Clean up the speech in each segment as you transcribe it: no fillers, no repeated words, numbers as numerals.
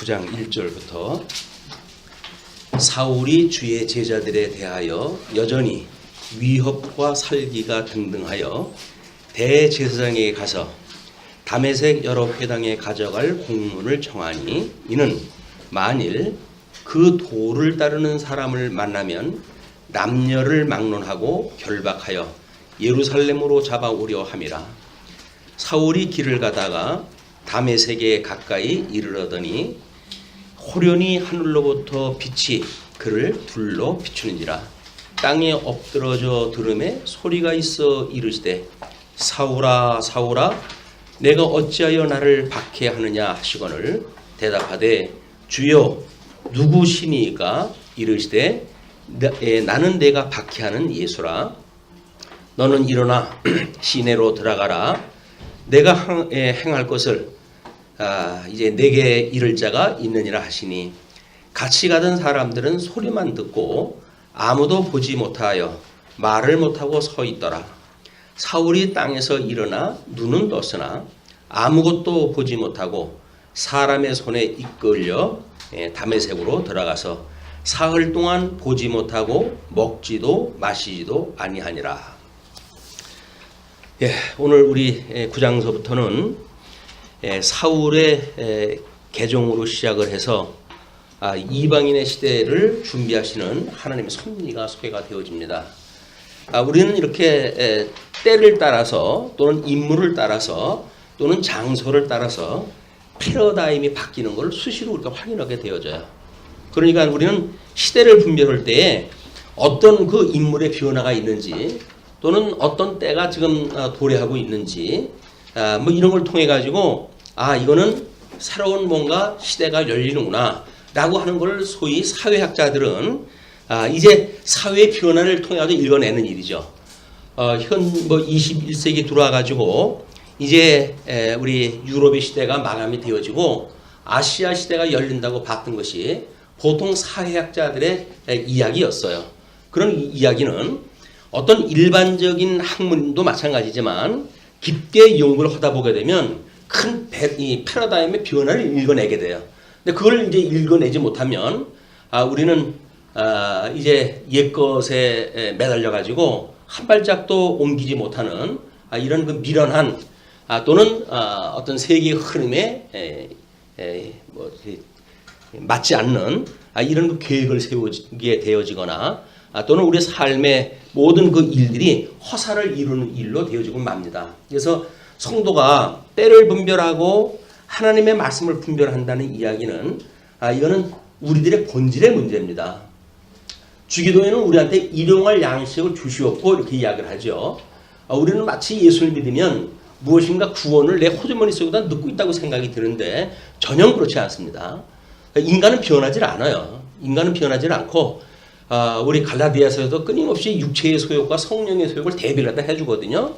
9장 1절부터 사울이 주의 제자들에 대하여 여전히 위협과 살기가 등등하여 대제사장에게 가서 다메섹 여러 회당에 가져갈 공문을 청하니 이는 만일 그 도를 따르는 사람을 만나면 남녀를 막론하고 결박하여 예루살렘으로 잡아오려 함이라. 사울이 길을 가다가 다메섹에 가까이 이르러더니 호련히 하늘로부터 빛이 그를 둘러 비추는지라. 땅에 엎드러져 들음에 소리가 있어 이르시되 사울아 사울아 내가 어찌하여 나를 박해하느냐 하시거늘 대답하되 주여 누구시니까 이르시되 나는 내가 박해하는 예수라. 너는 일어나 시내로 들어가라. 내가 행할 것을 이제 내게 이를 자가 있느니라 하시니 같이 가던 사람들은 소리만 듣고 아무도 보지 못하여 말을 못하고 서 있더라. 사울이 땅에서 일어나 눈은 떴으나 아무것도 보지 못하고 사람의 손에 이끌려 다메섹으로 들어가서 사흘 동안 보지 못하고 먹지도 마시지도 아니하니라. 오늘 우리 9장서부터는 사울의 개종으로 시작을 해서 이방인의 시대를 준비하시는 하나님의 섭리가 소개가 되어집니다. 우리는 이렇게 때를 따라서 또는 인물을 따라서 또는 장소를 따라서 패러다임이 바뀌는 걸 수시로 우리가 확인하게 되어져요. 그러니까 우리는 시대를 분별할 때에 어떤 그 인물의 변화가 있는지 또는 어떤 때가 지금 도래하고 있는지 뭐 이런 걸 통해 가지고 이거는 새로운 뭔가 시대가 열리는구나 라고 하는 걸 소위 사회학자들은 이제 사회의 변화를 통해 가지고 읽어내는 일이죠. 현 뭐 21세기 들어와 가지고 이제 우리 유럽의 시대가 마감이 되어지고 아시아 시대가 열린다고 봤던 것이 보통 사회학자들의 이야기였어요. 그런 이야기는 어떤 일반적인 학문도 마찬가지지만 깊게 연구를 하다 보게 되면 큰 패러다임의 변화를 읽어내게 돼요. 근데 그걸 이제 읽어내지 못하면 우리는 이제 옛것에 매달려 가지고 한 발짝도 옮기지 못하는 이런 그 미련한 또는 어떤 세계의 흐름에 맞지 않는 이런 그 계획을 세우게 되어지거나 또는 우리의 삶의 모든 그 일들이 허사를 이루는 일로 되어지고 맙니다. 그래서 성도가 때를 분별하고 하나님의 말씀을 분별한다는 이야기는 이거는 우리들의 본질의 문제입니다. 주기도에는 우리한테 일용할 양식을 주시옵고 이렇게 이야기를 하죠. 우리는 마치 예수를 믿으면 무엇인가 구원을 내 호주머니 속에다 넣고 있다고 생각이 드는데 전혀 그렇지 않습니다. 인간은 변하지 않아요. 인간은 변하지 않고 우리 갈라디아서에도 끊임없이 육체의 소욕과 성령의 소욕을 대비를 갖다 해주거든요.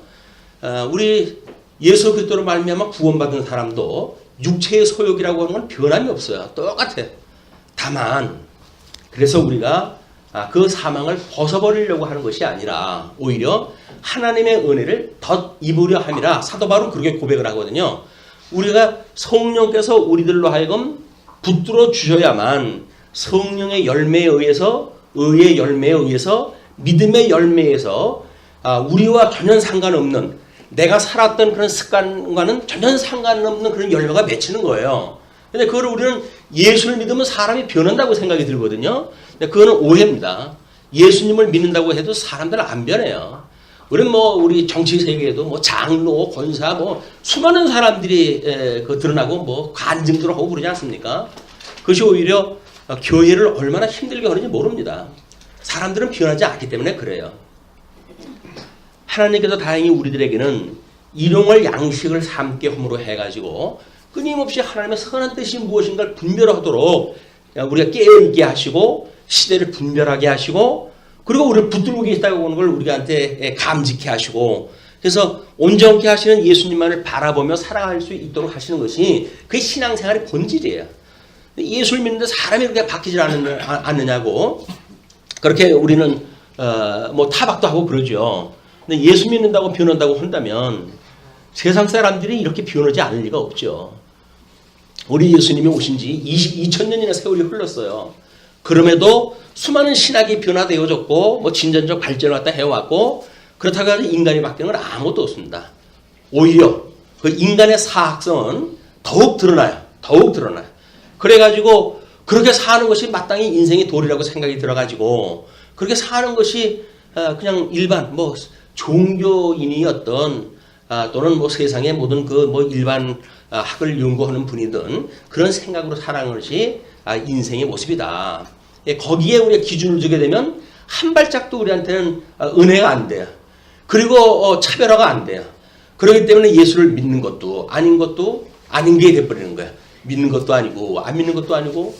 우리 예수 그리스도로 말미암아 구원받은 사람도 육체의 소욕이라고 하는 건 변함이 없어요. 똑같아요. 다만 그래서 우리가 그 사망을 벗어버리려고 하는 것이 아니라 오히려 하나님의 은혜를 덧 입으려 함이라 사도 바울은 그렇게 고백을 하거든요. 우리가 성령께서 우리들로 하여금 붙들어 주셔야만 성령의 열매에 의해서 의의 열매에 의해서 믿음의 열매에서 우리와 전혀 상관없는 내가 살았던 그런 습관과는 전혀 상관없는 그런 열매가 맺히는 거예요. 근데 그걸 우리는 예수를 믿으면 사람이 변한다고 생각이 들거든요. 근데 그거는 오해입니다. 예수님을 믿는다고 해도 사람들은 안 변해요. 우리는 우리 정치 세계에도 장로, 권사, 수많은 사람들이 드러나고 간증들을 하고 그러지 않습니까? 그것이 오히려 교회를 얼마나 힘들게 하는지 모릅니다. 사람들은 변하지 않기 때문에 그래요. 하나님께서 다행히 우리들에게는 일용할 양식을 삼게 함으로 해가지고 끊임없이 하나님의 선한 뜻이 무엇인가를 분별하도록 우리가 깨어있게 하시고 시대를 분별하게 하시고 그리고 우리를 붙들고 계시다고 하는 걸 우리한테 감지케 하시고 그래서 온전케 하시는 예수님만을 바라보며 살아갈 수 있도록 하시는 것이 그게 신앙생활의 본질이에요. 예수를 믿는데 사람이 그렇게 바뀌질 않느냐고 그렇게 우리는 타박도 하고 그러죠. 근데 예수 믿는다고 변한다고 한다면 세상 사람들이 이렇게 변하지 않을 리가 없죠. 우리 예수님이 오신 지 2000년이나 세월이 흘렀어요. 그럼에도 수많은 신학이 변화되어졌고 뭐 진전적 발전을 갖다 해왔고 그렇다고 해서 인간이 바뀌는 건 아무것도 없습니다. 오히려 그 인간의 사학성은 더욱 드러나요. 더욱 드러나요. 그래가지고 그렇게 사는 것이 마땅히 인생의 도리라고 생각이 들어가지고 그렇게 사는 것이 그냥 일반 뭐 종교인이었던 또는 뭐 세상의 모든 그 뭐 일반 학을 연구하는 분이든 그런 생각으로 살아가는 것이 인생의 모습이다. 거기에 우리가 기준을 두게 되면 한 발짝도 우리한테는 은혜가 안 돼요. 그리고 차별화가 안 돼요. 그렇기 때문에 예수를 믿는 것도 아닌 게 돼버리는 거야. 믿는 것도 아니고 안 믿는 것도 아니고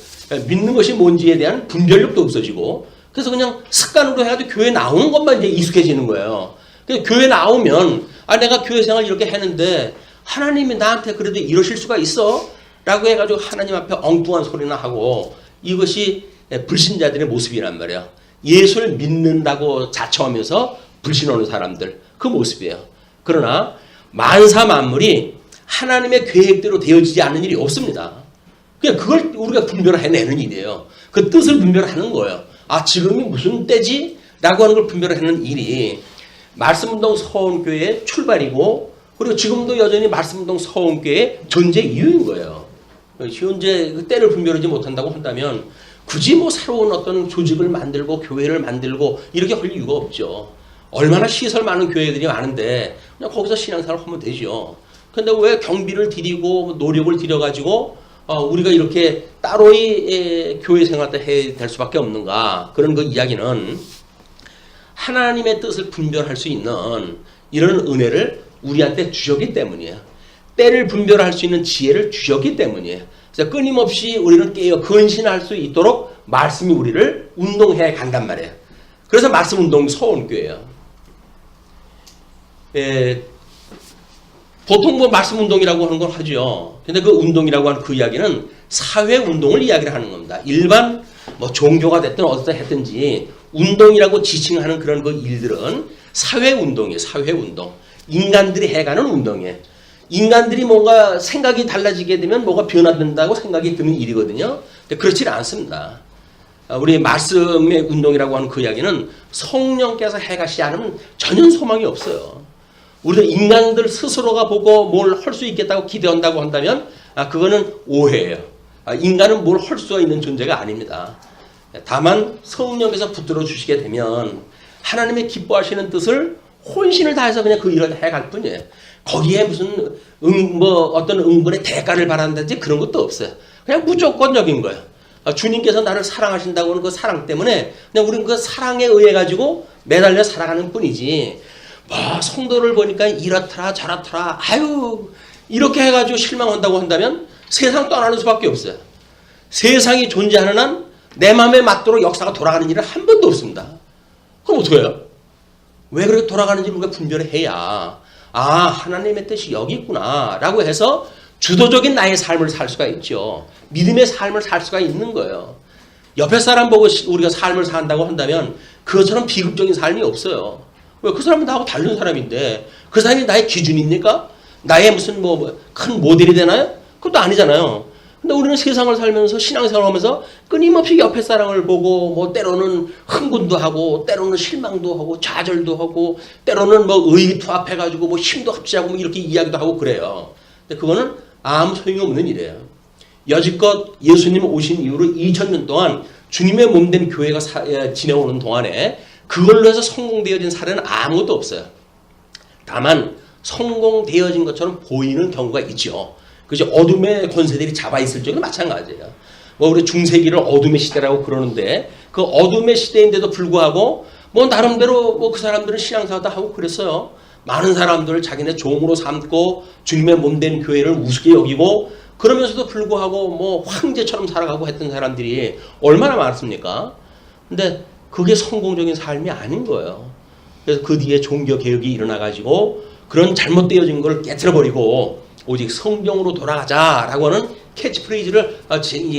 믿는 것이 뭔지에 대한 분별력도 없어지고 그래서 그냥 습관으로 해가지고 교회 나오는 것만 이제 익숙해지는 거예요. 그래서 교회 나오면 내가 교회 생활 이렇게 했는데 하나님이 나한테 그래도 이러실 수가 있어? 라고 해가지고 하나님 앞에 엉뚱한 소리나 하고 이것이 불신자들의 모습이란 말이에요. 예수를 믿는다고 자처하면서 불신하는 사람들 그 모습이에요. 그러나 만사 만물이 하나님의 계획대로 되어지지 않는 일이 없습니다. 그냥 그걸 우리가 분별해내는 일이에요. 그 뜻을 분별하는 거예요. 지금이 무슨 때지? 라고 하는 걸 분별하는 일이 말씀운동 서원교회의 출발이고 그리고 지금도 여전히 말씀운동 서원교회의 존재 이유인 거예요. 현재 그 때를 분별하지 못한다고 한다면 굳이 뭐 새로운 어떤 조직을 만들고 교회를 만들고 이렇게 할 이유가 없죠. 얼마나 시설 많은 교회들이 많은데 그냥 거기서 신앙생활 하면 되죠. 근데 왜 경비를 들이고 노력을 들여가지고 우리가 이렇게 따로의 교회 생활을 해야 될 수밖에 없는가. 그런 그 이야기는 하나님의 뜻을 분별할 수 있는 이런 은혜를 우리한테 주셨기 때문이에요. 때를 분별할 수 있는 지혜를 주셨기 때문이에요. 그래서 끊임없이 우리는 깨어 근신할 수 있도록 말씀이 우리를 운동해 간단 말이에요. 그래서 말씀 운동 서원교회예요. 보통 뭐 말씀 운동이라고 하는 걸 하죠. 근데 그 운동이라고 하는 그 이야기는 사회 운동을 이야기를 하는 겁니다. 일반 뭐 종교가 됐든 어디다 했든지 운동이라고 지칭하는 그런 그 일들은 사회 운동이에요. 사회 운동. 인간들이 해가는 운동이에요. 인간들이 뭔가 생각이 달라지게 되면 뭐가 변화된다고 생각이 드는 일이거든요. 근데 그렇지는 않습니다. 우리 말씀의 운동이라고 하는 그 이야기는 성령께서 해가시지 않으면 전혀 소망이 없어요. 우리도 인간들 스스로가 보고 뭘 할 수 있겠다고 기대한다고 한다면 그거는 오해예요. 인간은 뭘 할 수가 있는 존재가 아닙니다. 다만 성령께서 붙들어 주시게 되면 하나님의 기뻐하시는 뜻을 혼신을 다해서 그냥 그 일을 해갈 뿐이에요. 거기에 무슨 어떤 응분의 대가를 바란다든지 그런 것도 없어요. 그냥 무조건적인 거예요. 주님께서 나를 사랑하신다고 하는 그 사랑 때문에 그냥 우리는 그 사랑에 의해 가지고 매달려 살아가는 뿐이지. 성도를 보니까 이렇더라 저렇더라 이렇게 해가지고 실망한다고 한다면 세상 떠나는 수밖에 없어요. 세상이 존재하는 한 내 마음에 맞도록 역사가 돌아가는 일은 한 번도 없습니다. 그럼 어떻게 해요? 왜 그렇게 돌아가는지 우리가 분별을 해야 하나님의 뜻이 여기 있구나 라고 해서 주도적인 나의 삶을 살 수가 있죠. 믿음의 삶을 살 수가 있는 거예요. 옆에 사람 보고 우리가 삶을 산다고 한다면 그것처럼 비극적인 삶이 없어요. 왜? 그 사람은 나하고 다른 사람인데 그 사람이 나의 기준입니까? 나의 무슨 큰 모델이 되나요? 그것도 아니잖아요. 근데 우리는 세상을 살면서 신앙생활을 하면서 끊임없이 옆에 사람을 보고 때로는 흥분도 하고 때로는 실망도 하고 좌절도 하고 때로는 의기투합해가지고 힘도 합치자고 이렇게 이야기도 하고 그래요. 근데 그거는 아무 소용이 없는 일이에요. 여지껏 예수님 오신 이후로 2000년 동안 주님의 몸된 교회가 지내오는 동안에 그걸로 해서 성공되어진 사례는 아무것도 없어요. 다만 성공되어진 것처럼 보이는 경우가 있죠. 그죠? 어둠의 권세들이 잡아있을 적은 마찬가지예요. 우리 중세기를 어둠의 시대라고 그러는데 그 어둠의 시대인데도 불구하고 나름대로 그 사람들은 신앙생활도 하고 그랬어요. 많은 사람들을 자기네 종으로 삼고 주님의 몸된 교회를 우습게 여기고 그러면서도 불구하고 황제처럼 살아가고 했던 사람들이 얼마나 많습니까? 근데 그게 성공적인 삶이 아닌 거예요. 그래서 그 뒤에 종교개혁이 일어나가지고 그런 잘못되어진 걸 깨트려버리고 오직 성경으로 돌아가자라고 하는 캐치프레이즈를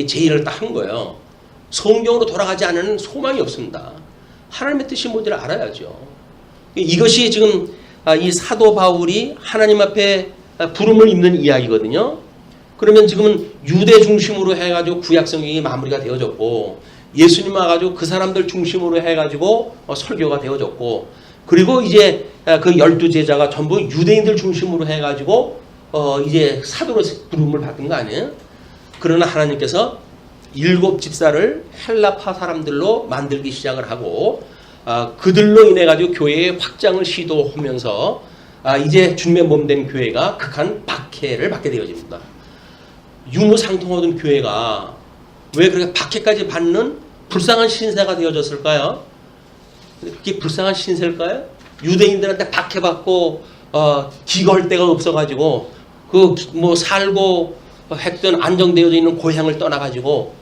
제의를 딱 한 거예요. 성경으로 돌아가지 않으면 소망이 없습니다. 하나님의 뜻이 뭔지를 알아야죠. 이것이 지금 이 사도 바울이 하나님 앞에 부름을 입는 이야기거든요. 그러면 지금은 유대 중심으로 해가지고 구약 성경이 마무리가 되어졌고 예수님 와가지고 그 사람들 중심으로 해가지고 설교가 되어졌고 그리고 이제 그 12제자가 전부 유대인들 중심으로 해가지고 이제 사도로 부름을 받은 거 아니에요? 그러나 하나님께서 7 집사를 헬라파 사람들로 만들기 시작을 하고 그들로 인해 가지고 교회의 확장을 시도하면서 이제 주님의 몸된 교회가 극한 박해를 받게 되어집니다. 유무상통하던 교회가 왜 그렇게 박해까지 받는 불쌍한 신세가 되어졌을까요? 그게 불쌍한 신세일까요? 유대인들한테 박해받고 기거할 데가 없어가지고 그 뭐 살고 했던 안정되어져 있는 고향을 떠나가지고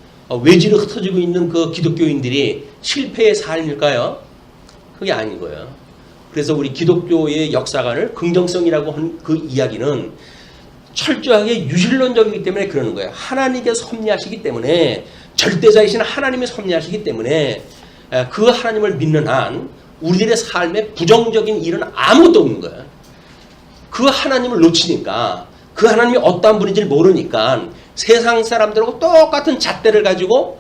외지로 흩어지고 있는 그 기독교인들이 실패의 삶일까요? 그게 아닌 거예요. 그래서 우리 기독교의 역사관을 긍정성이라고 한 그 이야기는 철저하게 유실론적이기 때문에 그러는 거예요. 하나님께 섭리하시기 때문에 절대자이신 하나님의 섭리하시기 때문에 그 하나님을 믿는 한 우리들의 삶에 부정적인 일은 아무것도 없는 거예요. 그 하나님을 놓치니까 그 하나님이 어떠한 분인지 모르니까 세상 사람들하고 똑같은 잣대를 가지고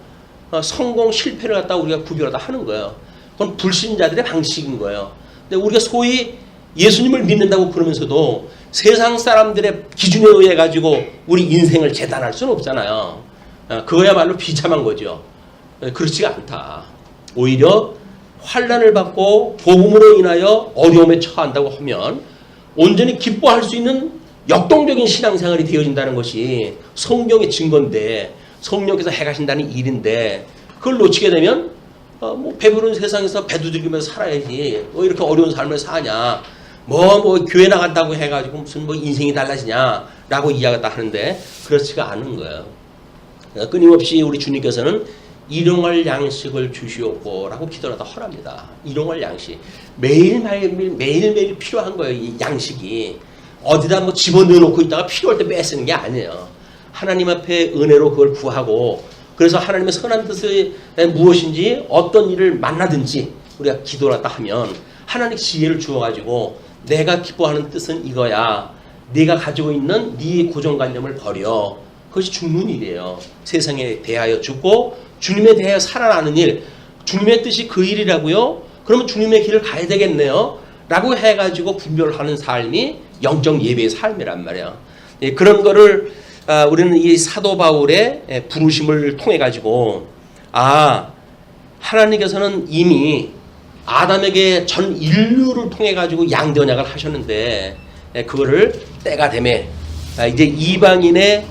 성공 실패를 갖다 우리가 구별하다 하는 거예요. 그건 불신자들의 방식인 거예요. 근데 우리가 소위 예수님을 믿는다고 그러면서도 세상 사람들의 기준에 의해 가지고 우리 인생을 재단할 수는 없잖아요. 그거야말로 비참한 거죠. 그렇지가 않다. 오히려 환난을 받고 복음으로 인하여 어려움에 처한다고 하면 온전히 기뻐할 수 있는 역동적인 신앙생활이 되어진다는 것이 성경의 증거인데 성령께서 해가신다는 일인데 그걸 놓치게 되면 뭐 배부른 세상에서 배 두들기면서 살아야지 뭐 이렇게 어려운 삶을 사냐 뭐 교회 나간다고 해가지고 무슨 뭐 인생이 달라지냐라고 이야기다 하는데 그렇지가 않은 거예요. 끊임없이 우리 주님께서는 일용할 양식을 주시옵고라고 기도하다 허랍니다. 일용할 양식 매일매일 필요한 거예요. 이 양식이 어디다 뭐 집어넣어놓고 있다가 필요할 때 빼쓰는 게 아니에요. 하나님 앞에 은혜로 그걸 구하고 그래서 하나님의 선한 뜻이 무엇인지 어떤 일을 만나든지 우리가 기도를 하다 하면 하나님 지혜를 주어가지고 내가 기뻐하는 뜻은 이거야. 네가 가지고 있는 네 고정관념을 버려. 그것이 죽는 일이에요. 세상에 대하여 죽고 주님에 대하여 살아나는 일. 주님의 뜻이 그 일이라고요? 그러면 주님의 길을 가야 되겠네요. 라고 해가지고 분별하는 삶이 영적 예배의 삶이란 말이에요. 그런 거를 우리는 이 사도 바울의 부르심을 통해 가지고 하나님께서는 이미 아담에게 전 인류를 통해 가지고 양대 언약을 하셨는데 그거를 때가 되매 이제 이방인의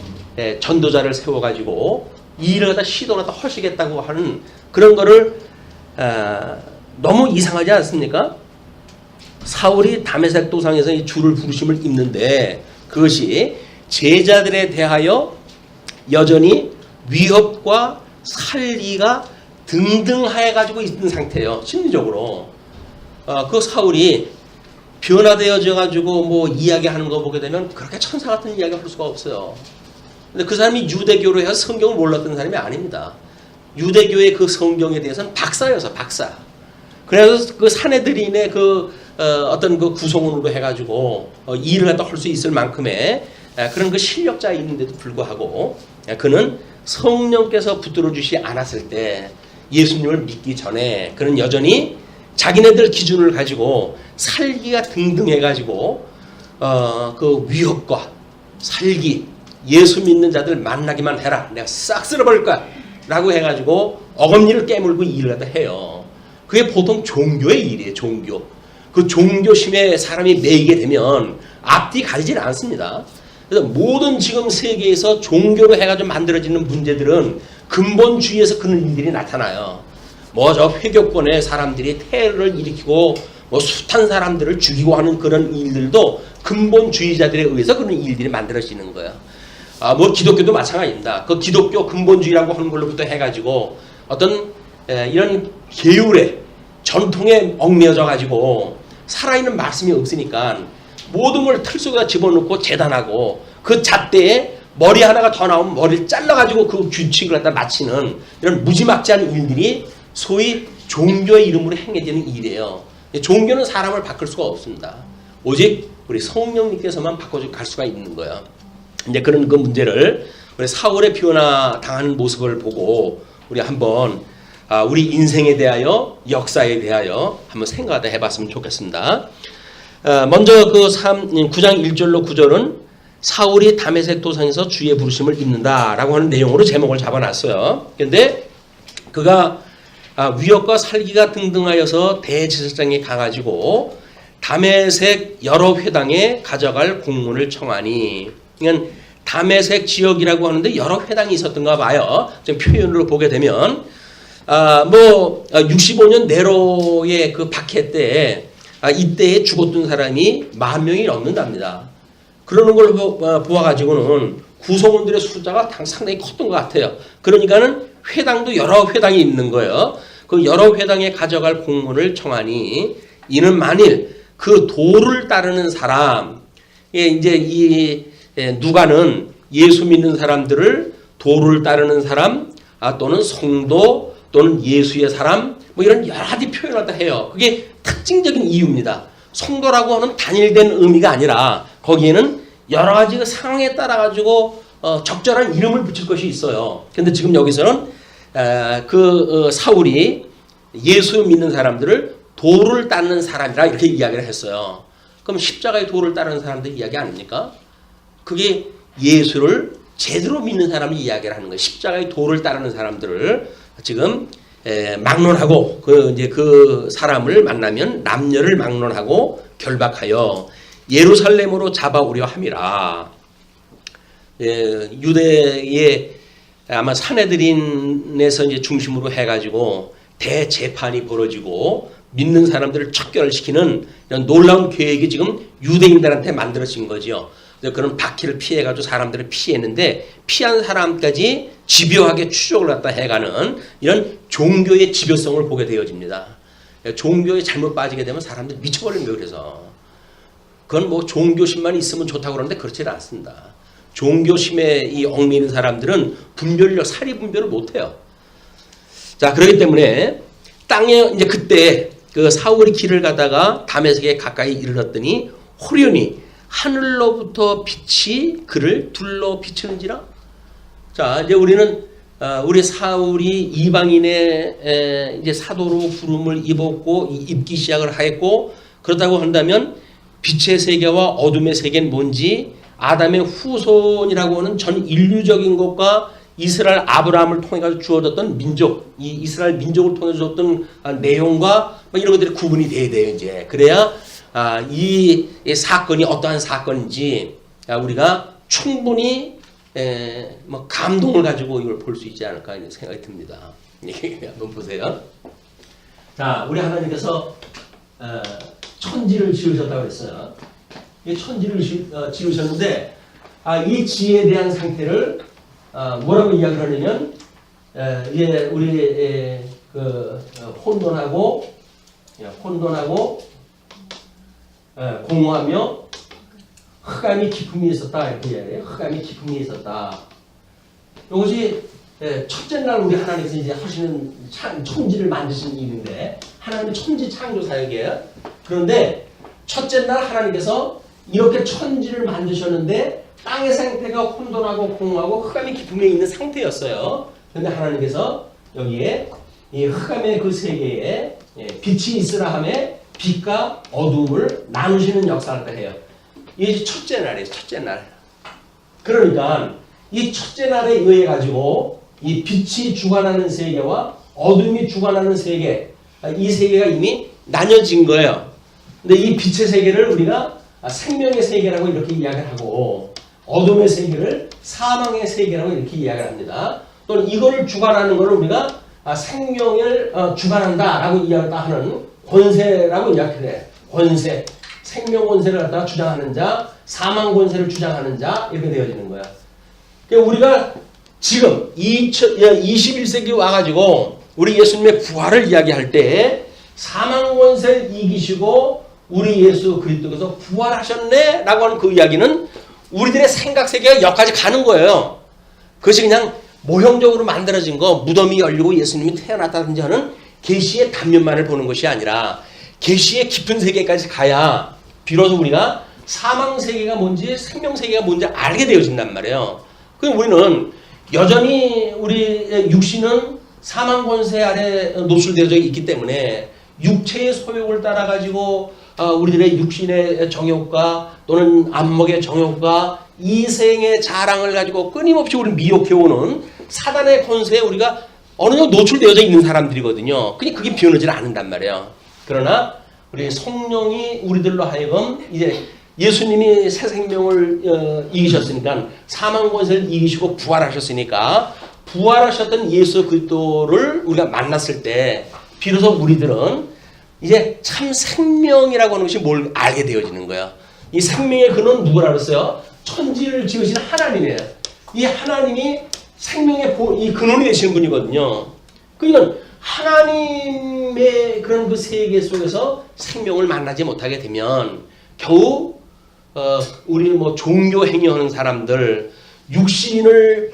전도자를 세워 가지고 이 일을 갖다 시도를 갖다 하시겠다고 하는 그런 거를 너무 이상하지 않습니까? 사울이 다메섹 도상에서 이 주를 부르심을 입는데 그것이 제자들에 대하여 여전히 위협과 살리가 등등해 가지고 있는 상태예요. 심리적으로. 그 사울이 변화되어져 가지고 뭐 이야기하는 거 보게 되면 그렇게 천사 같은 이야기 할 수가 없어요. 근데 그 사람이 유대교로 해서 성경을 몰랐던 사람이 아닙니다. 유대교의 그 성경에 대해서는 박사여서 박사. 그래서 그 사내들인의 어떤 그 구성원으로 해가지고 일을 갖다 할 수 있을 만큼의 그런 그 실력자인데도 불구하고 그는 성령께서 붙들어 주시지 않았을 때 예수님을 믿기 전에 그는 여전히 자기네들 기준을 가지고 살기가 등등해가지고 그 위협과 살기 예수 믿는 자들 만나기만 해라 내가 싹 쓸어버릴 거야 라고 해가지고 어금니를 깨물고 일을 갖다 해요. 그게 보통 종교의 일이에요. 종교. 그 종교심에 사람이 매이게 되면 앞뒤 가리질 않습니다. 그래서 모든 지금 세계에서 종교로 해가지고 만들어지는 문제들은 근본주의에서 그런 일들이 나타나요. 뭐 저 회교권의 사람들이 테러를 일으키고 뭐 숱한 사람들을 죽이고 하는 그런 일들도 근본주의자들에 의해서 그런 일들이 만들어지는 거예요. 뭐 기독교도 마찬가지입니다. 그 기독교 근본주의라고 하는 걸로부터 해가지고 어떤 이런 계율의 전통에 얽매여져 가지고 살아있는 말씀이 없으니까 모든 걸 틀 속에다 집어넣고 재단하고 그 잣대에 머리 하나가 더 나오면 머리를 잘라가지고 그 규칙을 갖다 마치는 이런 무지막지한 일들이 소위 종교의 이름으로 행해지는 일이에요. 종교는 사람을 바꿀 수가 없습니다. 오직 우리 성령님께서만 바꿔갈 수가 있는 거예요. 이제 그런 그 문제를 우리 사울의 변화 당하는 모습을 보고 우리 한번 우리 인생에 대하여 역사에 대하여 한번 생각하다 해봤으면 좋겠습니다. 먼저 그 9장 1절로 9절은 사울이 다메섹 도상에서 주의 부르심을 입는다라고 하는 내용으로 제목을 잡아놨어요. 그런데 그가 위협과 살기가 등등하여서 대제사장에 가가지고 다메섹 여러 회당에 가져갈 공문을 청하니, 그러니까 다메섹 지역이라고 하는데 여러 회당이 있었던가 봐요. 지금 표현으로 보게 되면 65년 네로의 그 박해 때 이때에 죽었던 사람이 10,000명이 넘는답니다. 그러는 걸 보아가지고는 구성원들의 숫자가 상당히 컸던 것 같아요. 그러니까는 회당도 여러 회당이 있는 거예요. 그 여러 회당에 가져갈 공문을 청하니 이는 만일 그 도를 따르는 사람, 이제 이 누가는 예수 믿는 사람들을 도를 따르는 사람, 또는 성도, 또는 예수의 사람, 뭐 이런 여러 가지 표현을 다 해요. 그게 특징적인 이유입니다. 성도라고 하는 단일된 의미가 아니라 거기에는 여러 가지 그 상황에 따라 가지고 적절한 이름을 붙일 것이 있어요. 근데 지금 여기서는 사울이 예수 믿는 사람들을 도를 따르는 사람이라 이렇게 이야기를 했어요. 그럼 십자가의 도를 따르는 사람들 이야기 아닙니까? 그게 예수를 제대로 믿는 사람이 이야기를 하는 거예요. 십자가의 도를 따르는 사람들을 지금 막론하고 그 사람을 만나면 남녀를 막론하고 결박하여 예루살렘으로 잡아오려 함이라. 유대의 아마 산헤드린에서 이제 중심으로 해가지고 대재판이 벌어지고 믿는 사람들을 척결시키는 이런 놀라운 계획이 지금 유대인들한테 만들어진 거죠. 그런 박해를 피해가지고 사람들을 피했는데 피한 사람까지 집요하게 추적을 갖다 해가는 이런 종교의 집요성을 보게 되어집니다. 종교에 잘못 빠지게 되면 사람들이 미쳐버리는 거예요. 그래서 그건 뭐 종교심만 있으면 좋다고 그러는데 그렇지 않습니다. 종교심에 이 얽매이는 사람들은 사리 분별을 못해요. 자, 그렇기 때문에 땅에 이제 그때 그 사울이 길을 가다가 다메섹에 가까이 이르렀더니 호련히 하늘로부터 빛이 그를 둘러 비추는지라. 자, 이제 우리는 우리 사울이 이방인의 이제 사도로 부름을 입기 시작을 하였고, 그렇다고 한다면 빛의 세계와 어둠의 세계는 뭔지, 아담의 후손이라고 하는 전 인류적인 것과 이스라엘 아브라함을 통해 가지고 주어졌던 민족, 이 이스라엘 민족을 통해 주었던 내용과 뭐 이런 것들이 구분이 돼야 돼요. 이제 그래야 이 사건이 어떠한 사건인지 우리가 충분히 뭐 감동을 가지고 이걸 볼 수 있지 않을까 이런 생각이 듭니다. 한번 보세요. 자, 우리 하나님께서 천지를 지으셨다고 했어요. 이 천지를 지으셨는데 이 지에 대한 상태를 뭐라고 이야기를 하냐면 이제 우리 혼돈하고 공허하며 흑암이 깊음이 있었다 이렇게 이야기해요. 흑암이 깊음이 있었다. 이것이 첫째 날 우리 하나님께서 이제 하시는 천지를 만드신 일인데 하나님의 천지 창조 사역이에요. 그런데 첫째 날 하나님께서 이렇게 천지를 만드셨는데 땅의 상태가 혼돈하고 공허하고 흑암이 깊음에 있는 상태였어요. 그런데 하나님께서 여기에 이 흑암의 그 세계에 빛이 있으라 하며 빛과 어둠을 나누시는 역사를 해요. 이게 첫째 날이에요. 첫째 날. 그러니까 이 첫째 날에 의해 가지고 이 빛이 주관하는 세계와 어둠이 주관하는 세계, 이 세계가 이미 나뉘어진 거예요. 근데 이 빛의 세계를 우리가 생명의 세계라고 이렇게 이야기를 하고 어둠의 세계를 사망의 세계라고 이렇게 이야기를 합니다. 또는 이거를 주관하는 것을 우리가 생명을 주관한다라고 이야기하는 권세라고 이야기를 해요. 권세. 생명 권세를 갖다가 주장하는 자, 사망 권세를 주장하는 자, 이렇게 되어지는 거야. 그러니까 우리가 지금 21세기 와가지고 우리 예수님의 부활을 이야기할 때 사망 권세를 이기시고 우리 예수 그리스도께서 부활하셨네 라고 하는 그 이야기는 우리들의 생각 세계가 여기까지 가는 거예요. 그것이 그냥 모형적으로 만들어진 거, 무덤이 열리고 예수님이 태어났다든지 하는 계시의 단면만을 보는 것이 아니라 계시의 깊은 세계까지 가야 비로소 우리가 사망 세계가 뭔지 생명 세계가 뭔지 알게 되어진단 말이에요. 그럼 우리는 여전히 우리 육신은 사망 권세 아래 노출되어져 있기 때문에 육체의 소욕을 따라 가지고 우리들의 육신의 정욕과 또는 안목의 정욕과 이생의 자랑을 가지고 끊임없이 우리를 미혹해오는 사단의 권세에 우리가 어느 정도 노출되어져 있는 사람들이거든요. 근데 그게 변하지 않는단 말이에요. 그러나 우리 성령이 우리들로 하여금 이제 예수님이 새 생명을 이기셨으니까 사망 권세를 이기시고 부활하셨으니까 부활하셨던 예수 그리스도를 우리가 만났을 때 비로소 우리들은 이제 참 생명이라고 하는 것이 뭘 알게 되어지는 거예요. 이 생명의 근원 누구라 그랬어요? 천지를 지으신 하나님이에요. 이 하나님이 생명의 이 근원이 되시는 분이거든요. 그러니까 하나님의 그런 그 세계 속에서 생명을 만나지 못하게 되면 겨우 우리 뭐 종교 행위하는 사람들 육신을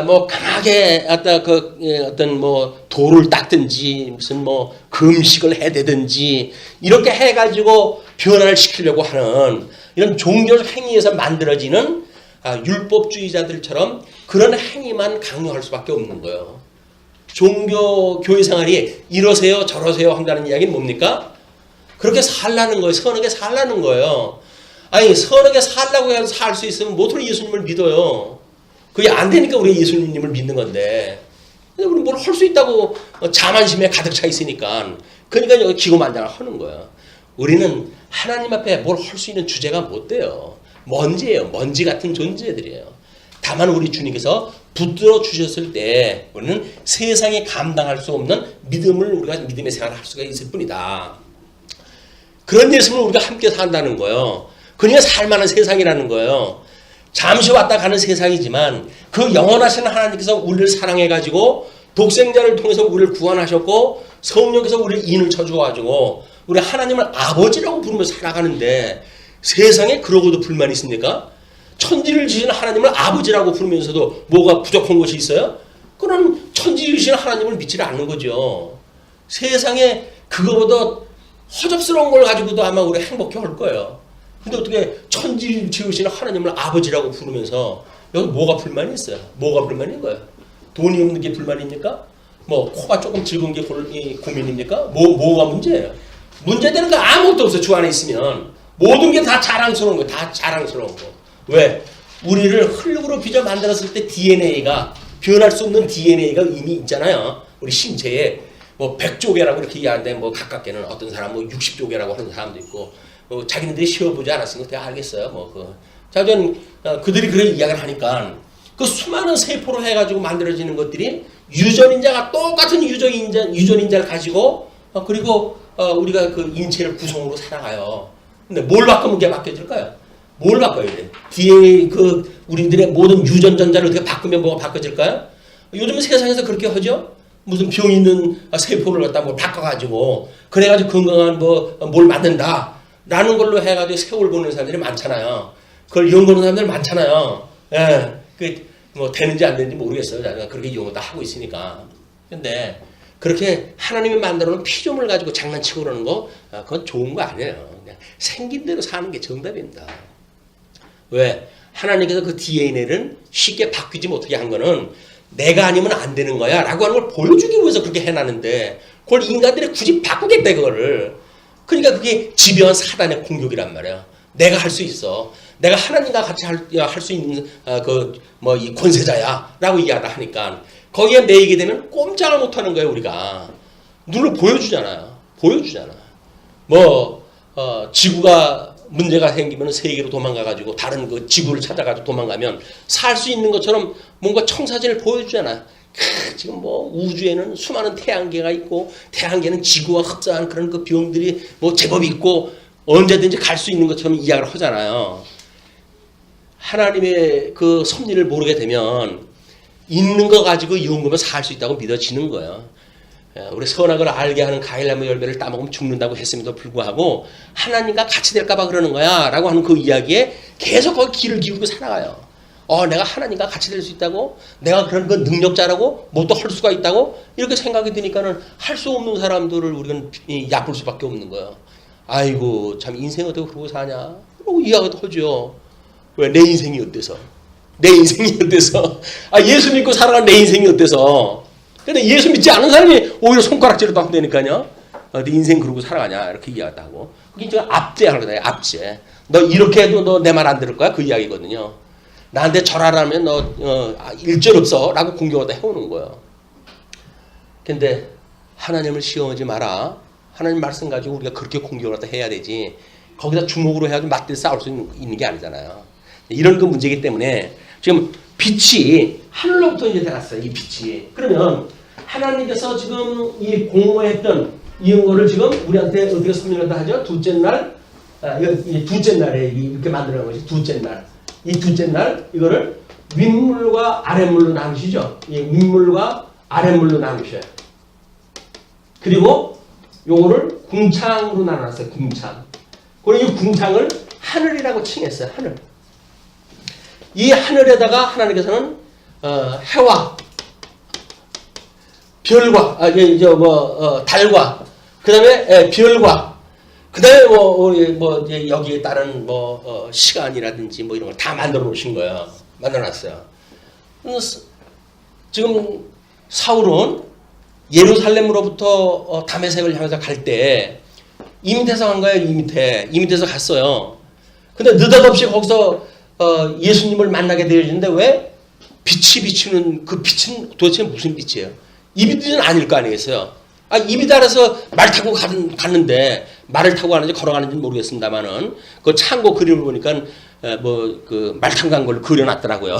뭐 강하게 어떤 뭐 돌을 닦든지 무슨 뭐 금식을 해대든지 이렇게 해가지고 변화를 시키려고 하는 이런 종교 행위에서 만들어지는 율법주의자들처럼 그런 행위만 강요할 수밖에 없는 거예요. 종교 교회 생활이 이러세요 저러세요 한다는 이야기는 뭡니까? 그렇게 살라는 거예요. 선하게 살라는 거예요. 아니 선하게 살라고 해서 살 수 있으면 모두로 예수님을 믿어요. 그게 안 되니까 우리가 예수님을 믿는 건데 우리 뭘 할 수 있다고 자만심에 가득 차 있으니까 그러니까 여기 기고만장을 하는 거야. 우리는 하나님 앞에 뭘 할 수 있는 주제가 못 돼요. 먼지예요. 먼지 같은 존재들이에요. 다만 우리 주님께서 붙들어 주셨을 때 우리는 세상에 감당할 수 없는 믿음을 우리가 믿음의 생활을 할 수가 있을 뿐이다. 그런 예수님을 우리가 함께 산다는 거예요. 그러니까 살만한 세상이라는 거예요. 잠시 왔다 가는 세상이지만 그 영원하신 하나님께서 우리를 사랑해가지고 독생자를 통해서 우리를 구원하셨고 성령께서 우리를 인을 쳐주어가지고 우리 하나님을 아버지라고 부르며 살아가는데 세상에 그러고도 불만이 있습니까? 천지를 지으신 하나님을 아버지라고 부르면서도 뭐가 부족한 것이 있어요? 그런 천지를 지으신 하나님을 믿지 않는 거죠. 세상에 그거보다 허접스러운 걸 가지고도 아마 우리 행복해 할 거예요. 근데 어떻게 천지를 지으시는 하나님을 아버지라고 부르면서 여기 뭐가 불만이 있어요? 뭐가 불만인 거예요? 돈이 없는 게 불만입니까? 뭐 코가 조금 적은 게 고민입니까? 뭐가 문제예요? 문제되는 거 아무것도 없어요. 주 안에 있으면 모든 게 다 자랑스러운 거예요. 다 자랑스러운 거. 왜? 우리를 흙으로 빚어 만들었을 때 DNA가 변할 수 없는 DNA가 이미 있잖아요. 우리 신체에 뭐 100조개라고 이렇게 이야기하는데 뭐 가깝게는 어떤 사람 뭐 60조개라고 하는 사람도 있고 자기네들이 쉬어보지 않았으니까 내가 알겠어요. 그들이 그런 이야기를 하니까 그 수많은 세포로 해가지고 만들어지는 것들이 유전인자가 똑같은 유전인자를 가지고 그리고 우리가 그 인체를 구성으로 살아가요. 근데 뭘 바꾸면 그게 바뀌어질까요? 뭘 바꿔야 돼? DNA 우리들의 모든 유전 전자를 어떻게 바꾸면 뭐가 바꿔질까요? 요즘 세상에서 그렇게 하죠? 무슨 병 있는 세포를 갖다 뭘 바꿔가지고 그래가지고 건강한 뭘 만든다. 라는 걸로 해가지고 세월 보는 사람들이 많잖아요. 그걸 연구하는 사람들 많잖아요. 예. 뭐 되는지 안 되는지 모르겠어요. 제가 그렇게 연구 다 하고 있으니까. 근데 그렇게 하나님이 만들어 놓은 피조물 가지고 장난치고 그러는 거 그건 좋은 거 아니에요. 그냥 생긴 대로 사는 게 정답입니다. 왜? 하나님께서 그 DNA를 쉽게 바뀌지 못하게 한 거는 내가 아니면 안 되는 거야 라고 하는 걸 보여주기 위해서 그렇게 해놨는데 그걸 인간들이 굳이 바꾸겠다 그거를. 그러니까 그게 집요한 사단의 공격이란 말이에요. 내가 할 수 있어. 내가 하나님과 같이 할 수 있는 이 권세자야라고 이야기를 하니까 거기에 매이게 되면 꼼짝을 못하는 거예요. 우리가 눈으로 보여주잖아요. 지구가 문제가 생기면 세계로 도망가가지고 다른 그 지구를 찾아가지고 도망가면 살 수 있는 것처럼 뭔가 청사진을 보여주잖아요. 지금 우주에는 수많은 태양계가 있고 태양계는 지구와 흡사한 그런 그 병들이 제법 있고 언제든지 갈 수 있는 것처럼 이야기를 하잖아요. 하나님의 그 섭리를 모르게 되면 있는 거 가지고 연구하면 살 수 있다고 믿어지는 거예요. 우리 선악을 알게 하는 과일나무 열매를 따먹으면 죽는다고 했음에도 불구하고 하나님과 같이 될까 봐 그러는 거야 라고 하는 그 이야기에 계속 거기 귀를 기울이고 살아가요. 내가 하나님과 같이 될 수 있다고? 내가 그런 그 능력자라고? 뭐 또 할 수가 있다고? 이렇게 생각이 드니까는 할 수 없는 사람들을 우리는 얕볼 수밖에 없는 거예요. 아이고 참 인생 어떻게 그러고 사냐? 라고 이야기도 하죠. 왜? 내 인생이 어때서? 내 인생이 어때서? 예수 믿고 살아가는 내 인생이 어때서? 근데 예수 믿지 않은 사람이 오히려 손가락질을 딱 되니까요. 네 인생 그러고 살아가냐 이렇게 이야기하고. 그게 지금 압제하는 거다. 압제. 너 이렇게 해도 너 내 말 안 들을 거야? 그 이야기거든요. 나한테 절하라면 너 일절 없어 라고 공격을 다 해오는 거예요. 근데 하나님을 시험하지 마라. 하나님 말씀 가지고 우리가 그렇게 공격을 다 해야 되지. 거기다 주먹으로 해가지고 맞대 싸울 수 있는 게 아니잖아요. 이런 그 문제이기 때문에 지금 빛이 하늘로부터 이제 나왔어요. 이 빛이. 그러면 하나님께서 지금 이 공모했던 이런 거를 지금 우리한테 어떻게 설명을 하죠? 둘째 날, 이 둘째 날에 이렇게 만들어낸 것이 둘째 날. 이 둘째 날 이거를 윗물과 아랫물로 나누시죠. 이 윗물과 아랫물로 나누셔요. 그리고 요거를 궁창으로 나눴어요. 궁창. 그리고 이 궁창을 하늘이라고 칭했어요. 하늘. 이 하늘에다가 하나님께서는 해와 별과 달과 그다음에 별과 그다음에 여기에 따른 시간이라든지 이런 걸 다 만들어 놓으신 거예요. 만들어 놨어요. 지금 사울은 예루살렘으로부터 다메섹을 향해서 갈 때 이 밑에서 간 거예요. 이 밑에서 갔어요. 근데 느닷없이 거기서 예수님을 만나게 되어지는데 왜? 빛이 비치는 그 빛은 도대체 무슨 빛이에요? 이 빛은 아닐 거 아니겠어요? 입이 달아서 말 타고 갔는데 말을 타고 가는지 걸어가는지는 모르겠습니다만은 그 창고 그림을 보니까 그 말 타고 간 걸 그려놨더라고요.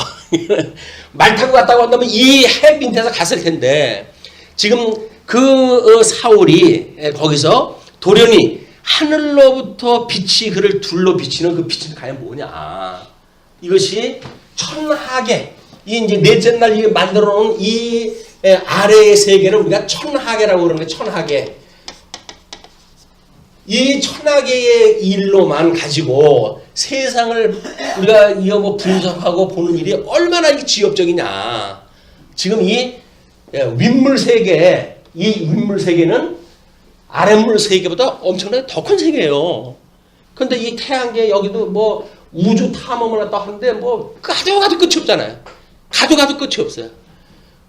말 타고 갔다고 한다면 이 해 밑에서 갔을 텐데 지금 그 사울이 거기서 돌연히 하늘로부터 빛이 그를 둘러 비치는 그 빛은 과연 뭐냐? 이것이 천하계, 이 이제 넷째 날 만들어 놓은 이 아래의 세계를 우리가 천하계라고 그러는 거예요. 천하계. 이 천하계의 일로만 가지고 세상을 우리가 이거 분석하고 보는 일이 얼마나 지엽적이냐. 지금 이 윗물 세계, 이 윗물 세계는 아랫물 세계보다 엄청나게 더 큰 세계예요. 근데 이 태양계 여기도 우주 탐험을 했다 하는데 가져가도 끝이 없잖아요. 가져가도 끝이 없어요.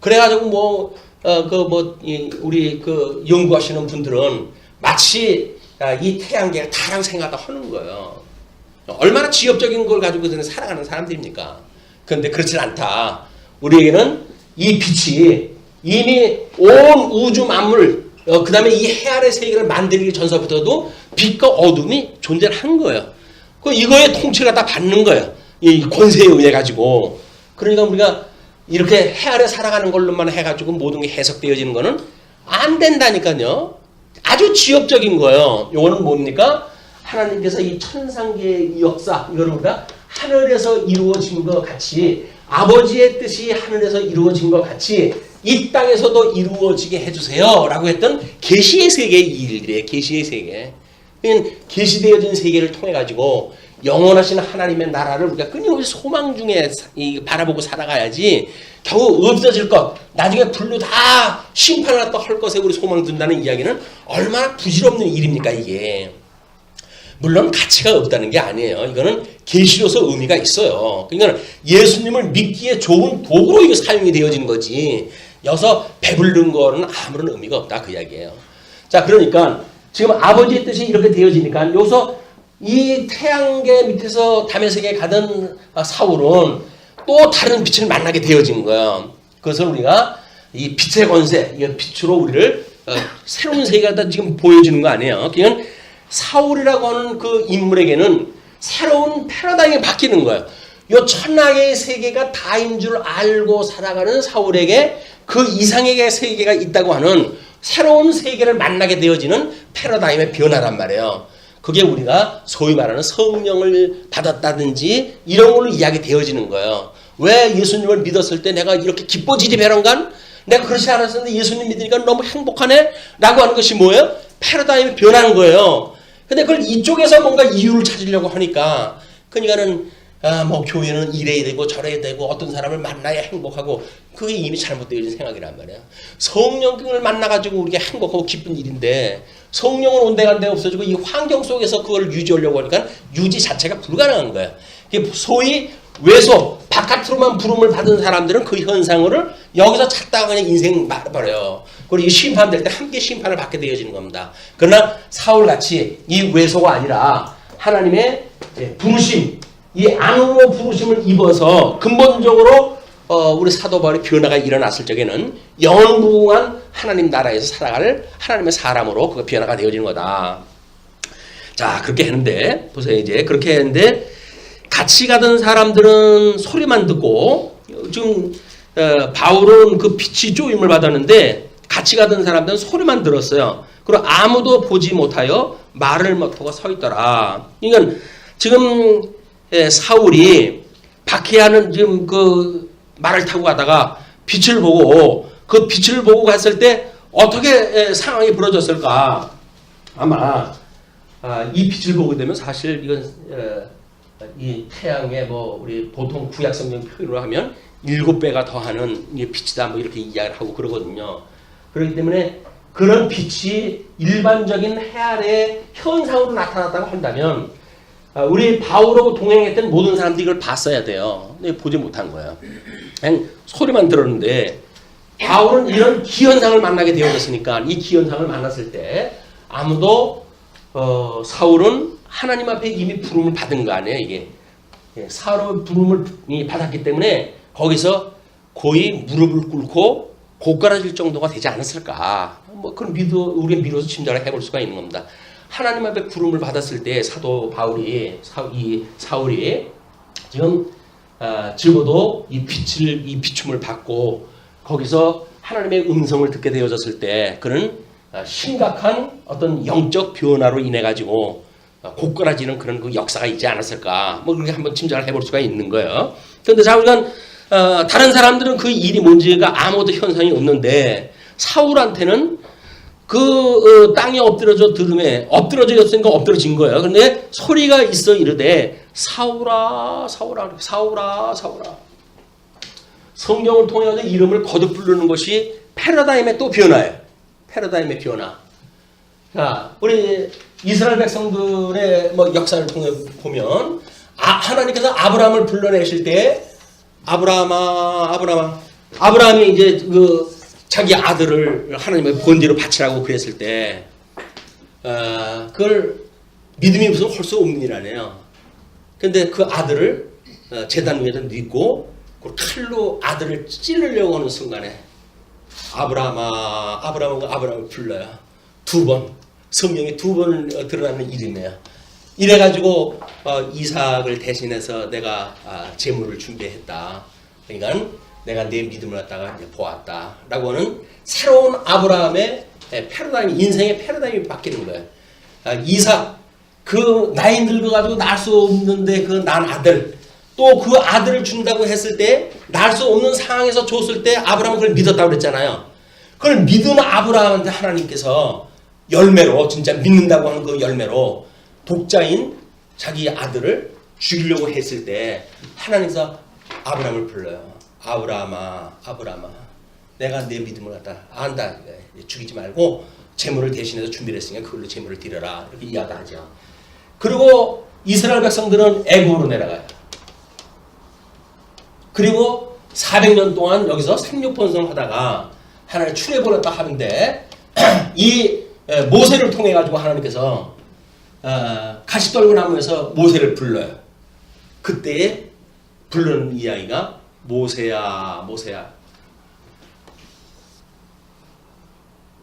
그래가지고 우리 연구하시는 분들은 마치 이 태양계가 다라고 생각하는 거예요. 얼마나 지엽적인 걸 가지고 살아가는 사람들입니까? 그런데 그렇지 않다. 우리에게는 이 빛이 이미 온 우주 만물, 그 다음에 이 해 아래 세계를 만들기 전서부터도 빛과 어둠이 존재를 한 거예요. 이거의 통치를 다 받는 거예요. 이 권세에 의해 가지고. 그러니까 우리가 이렇게 해 아래 살아가는 걸로만 해가지고 모든 게 해석되어지는 거는 안 된다니까요. 아주 지엽적인 거예요. 요거는 뭡니까? 하나님께서 이 천상계의 역사, 이거를 우리가 하늘에서 이루어진 것 같이 아버지의 뜻이 하늘에서 이루어진 것 같이 이 땅에서도 이루어지게 해주세요 라고 했던 계시의 세계의 일이래요. 계시의 세계. 계시되어진 세계를 통해 가지고 영원하신 하나님의 나라를 우리가 끊임없이 소망 중에 바라보고 살아가야지 겨우 없어질 것, 나중에 불로 다 심판을 또 할 것에 우리 소망 둔다는 이야기는 얼마나 부질없는 일입니까 이게. 물론 가치가 없다는 게 아니에요. 이거는 계시로서 의미가 있어요. 그러니까 예수님을 믿기에 좋은 도구로 이거 사용이 되어진 거지. 여기서 배부른 거는 아무런 의미가 없다 그 이야기예요. 자, 그러니까 지금 아버지의 뜻이 이렇게 되어지니까 여기서 이 태양계 밑에서 다메섹에 가던 사울은 또 다른 빛을 만나게 되어진 거예요. 그것을 우리가 이 빛의 권세, 이 빛으로 우리를 새로운 세계가 지금 보여주는 거 아니에요. 그냥 사울이라고 하는 그 인물에게는 새로운 패러다임이 바뀌는 거예요. 이 천하의 세계가 다인 줄 알고 살아가는 사울에게 그 이상의 세계가 있다고 하는 새로운 세계를 만나게 되어지는 패러다임의 변화란 말이에요. 그게 우리가 소위 말하는 성령을 받았다든지 이런 걸로 이야기되어지는 거예요. 왜 예수님을 믿었을 때 내가 이렇게 기뻐지지 배런간? 내가 그렇지 않았었는데 예수님 믿으니까 너무 행복하네? 라고 하는 것이 뭐예요? 패러다임이 변하는 거예요. 근데 그걸 이쪽에서 뭔가 이유를 찾으려고 하니까 그러니까는 뭐 교회는 이래야 되고 저래야 되고 어떤 사람을 만나야 행복하고 그게 이미 잘못되어진 생각이란 말이에요. 성령을 만나가지고 우리가 행복하고 기쁜 일인데 성령은 온데간데 없어지고 이 환경 속에서 그걸 유지하려고 하니까 유지 자체가 불가능한 거예요. 소위 외소 바깥으로만 부름을 받은 사람들은 그 현상을 여기서 찾다가 그냥 인생 말아버려요. 그리고 이 심판될 때 함께 심판을 받게 되어지는 겁니다. 그러나 사울같이 이 외소가 아니라 하나님의 부르심, 이 안으로 부르심을 입어서 근본적으로 우리 사도 바울의 변화가 일어났을 적에는 영원무궁한 하나님 나라에서 살아갈 하나님의 사람으로 그 변화가 되어지는 거다. 자, 그렇게 했는데 보세요. 이제 그렇게 했는데 같이 가던 사람들은 소리만 듣고 지금 바울은 그 빛이 쪼임을 받았는데 같이 가던 사람들은 소리만 들었어요. 그리고 아무도 보지 못하여 말을 못하고 서 있더라. 그러니까 지금 사울이 박해하는 지금 그 말을 타고 가다가 빛을 보고 그 빛을 보고 갔을 때 어떻게 상황이 벌어졌을까? 아마 이 빛을 보게 되면 사실 이건 이 태양의 뭐 우리 보통 구약 성경 표현으로 하면 7배가 더하는 빛이다 뭐 이렇게 이야기를 하고 그러거든요. 그렇기 때문에 그런 빛이 일반적인 해안의 현상으로 나타났다고 한다면 우리 바울하고 동행했던 모든 사람들이 이걸 봤어야 돼요. 근데 보지 못한 거예요. 그냥 소리만 들었는데 바울은 이런 기현상을 만나게 되어졌으니까 이 기현상을 만났을 때 아무도 사울은 하나님 앞에 이미 부름을 받은 거 아니에요. 이게 사울의 부름을 받았기 때문에 거기서 거의 무릎을 꿇고 고꾸라질 정도가 되지 않았을까. 뭐 그런 우리의 미로서 짐작을 해볼 수가 있는 겁니다. 하나님 앞에 부름을 받았을 때 사도 바울이 사울이 지금 적어도 이 비춤을 받고 거기서 하나님의 음성을 듣게 되어졌을 때 그는 심각한 어떤 영적 변화로 인해 가지고 고꾸라지는 그런 그 역사가 있지 않았을까. 뭐 그렇게 한번 짐작을 해볼 수가 있는 거예요. 그런데 자, 우리가 다른 사람들은 그 일이 뭔지가 아무것도 현상이 없는데 사울한테는 그 땅에 엎드려져 들음에 엎드려졌으니까 엎드려진 거예요. 그런데 소리가 있어 이르되 사울아 사울아 사울아 사울아. 성경을 통해서 이름을 거듭 부르는 것이 패러다임의 또 변화예요. 패러다임의 변화. 자, 우리 이스라엘 백성들의 뭐 역사를 통해 보면 하나님께서 아브라함을 불러내실 때 아브라함이 이제 그 자기 아들을 하나님의 본디로 바치라고 그랬을 때 그걸 믿음이 무슨 할 수 없는 일 아니에요. 근데 그 아들을 제단 위에다 뉘고 그 칼로 아들을 찌르려고 하는 순간에 아브라함을 불러요. 두 번. 성경에 두 번 드러나는 이름이에요. 이래가지고 이삭을 대신해서 내가 제물을 준비했다. 그러니까 내가 내 믿음을 갖다가 보았다. 라고 하는 새로운 아브라함의 패러다임, 인생의 패러다임이 바뀌는 거예요. 이삭, 그 나이 늙어가지고 낳을 수 없는데 그 난 아들, 또 그 아들을 준다고 했을 때 낳을 수 없는 상황에서 줬을 때 아브라함은 그걸 믿었다고 그랬잖아요. 그걸 믿은 아브라함한테 하나님께서 열매로, 진짜 믿는다고 하는 그 열매로 독자인 자기 아들을 죽이려고 했을 때 하나님께서 아브라함을 불러요. 아브라함아 내가 내 믿음을 갖다 안다. 죽이지 말고 제물을 대신해서 준비를 했으니까 그걸로 제물을 드려라. 이렇게 이야기하죠. 그리고 이스라엘 백성들은 애굽으로 내려가요. 그리고 400년 동안 여기서 생육번성 하다가 하나님 출애굽했다 하는데 이 모세를 통해 가지고 하나님께서 가시떨구나무에서 모세를 불러요. 그때 부르는 이야기가 모세야 모세야.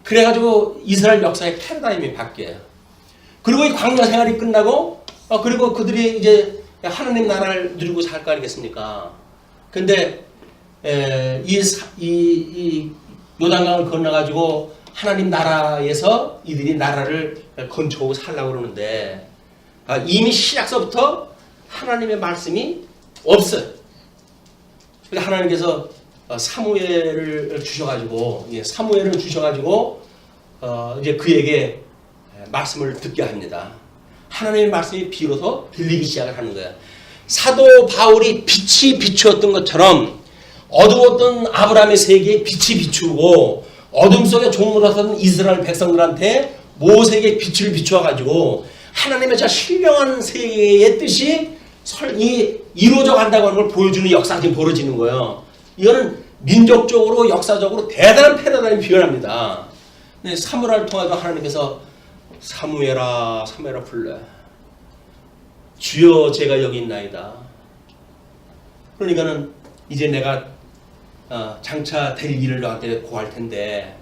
그래가지고 이스라엘 역사의 패러다임이 바뀌어요. 그리고 이 광야 생활이 끝나고 그리고 그들이 이제 하나님 나라를 누리고 살 거 아니겠습니까? 근데 이 요단강을 건너가지고 하나님 나라에서 이들이 나라를 건축하고 살려고 그러는데 이미 시작서부터 하나님의 말씀이 없어요. 그러니까 하나님께서 사무엘을 주셔가지고 이제 그에게 말씀을 듣게 합니다. 하나님의 말씀이 비로소 들리기 시작을 하는 거예요. 사도 바울이 빛이 비추었던 것처럼 어두웠던 아브라함의 세계에 빛이 비추고 어둠 속에 종노릇하던 이스라엘 백성들한테 모세에게 빛을 비추어가지고 하나님의 저 신령한 세계의 뜻이 이루어져 간다고 하는 걸 보여주는 역사가 지금 벌어지는 거예요. 이거는 민족적으로 역사적으로 대단한 패러다임이 표현합니다. 사무엘을 통해서 하나님께서 사무엘아 사무엘아 불러 주여 제가 여기 있나이다. 그러니까는 이제 내가 장차 될 일을 너한테 고할 텐데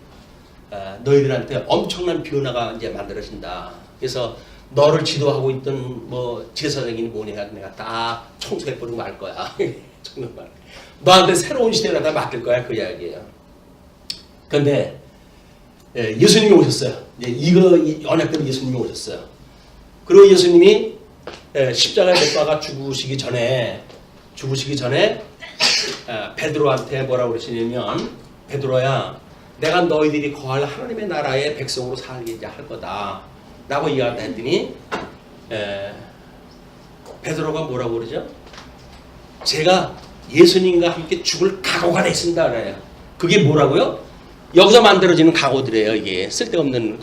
너희들한테 엄청난 변화가 이제 만들어진다. 그래서 너를 지도하고 있던 뭐 제사장인 뭐냐 내가 다 청소해버리고 말 거야. 너한테 새로운 시대를 다 맡길 거야. 그 이야기예요. 그런데 예수님이 오셨어요. 이거 언약대로 예수님이 오셨어요. 그리고 예수님이 십자가에 못 박아 죽으시기 전에 베드로한테 뭐라고 그러시냐면 베드로야 내가 너희들이 거할 하나님의 나라의 백성으로 살게 이제 할 거다 라고 이야기했더니 베드로가 뭐라고 그러죠? 제가 예수님과 함께 죽을 각오가 됐습니다 그래요. 그게 뭐라고요? 여기서 만들어지는 각오들이에요. 이게 쓸데없는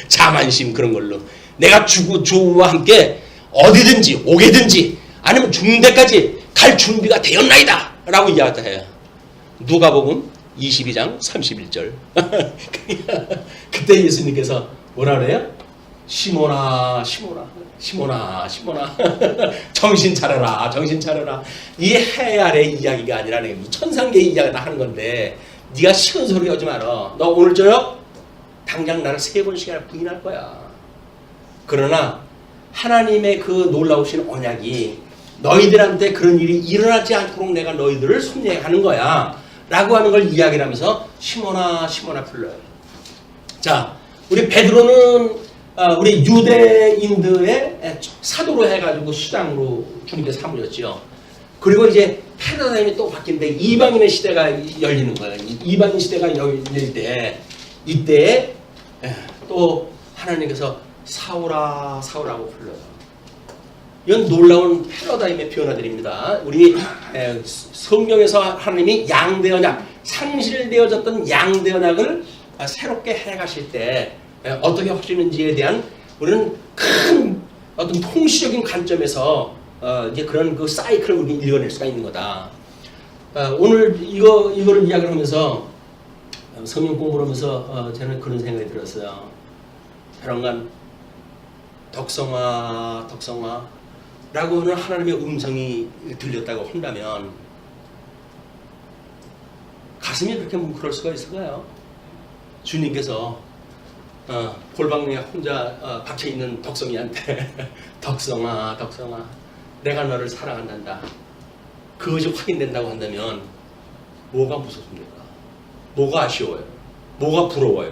자만심 그런 걸로 내가 주와 함께 어디든지 오게든지 아니면 죽는 데까지 갈 준비가 되었나이다 라고 이야기해요. 누가복음 22장 31절 그때 예수님께서 뭐라 그래요? 시몬아 시몬아 시몬아 시몬아 정신 차려라 정신 차려라. 이 해 아래 이야기가 아니라 천상계의 이야기를 하는 건데 네가 시큰 소리 하지 마라. 너 오늘 저녁 당장 나를 3번씩이나 부인할 거야. 그러나 하나님의 그 놀라우신 언약이 너희들한테 그런 일이 일어나지 않도록 내가 너희들을 섭리하는 거야 라고 하는 걸 이야기를 하면서 시몬아 시몬아 불러요. 자, 우리 베드로는 우리 유대인들의 사도로 해가지고 수장으로 주님께서 삼으셨죠. 그리고 이제 패러다임이 또 바뀌는데 이방인의 시대가 열리는 거예요. 이방인 시대가 열릴 때 이때 또 하나님께서 사울아 사울아고 불러요. 이건 놀라운 패러다임의 변화들입니다. 우리 성경에서 하나님이 양대 언약, 상실되어졌던 양대 언약을 새롭게 해가실 때 어떻게 하시는지에 대한 우리는 큰 어떤 통시적인 관점에서 이제 그런 그 사이클을 우리 읽어낼 수가 있는 거다. 오늘 이거를 이야기를 하면서 성경 공부를 하면서 저는 그런 생각이 들었어요. 그런간 덕성아 라고 하는 하나님의 음성이 들렸다고 한다면 가슴이 그렇게 뭉클할 수가 있을까요? 주님께서 골방에 혼자 박혀있는 덕성이한테 덕성아 내가 너를 사랑한단다. 그것이 확인된다고 한다면 뭐가 무섭습니까? 뭐가 아쉬워요? 뭐가 부러워요?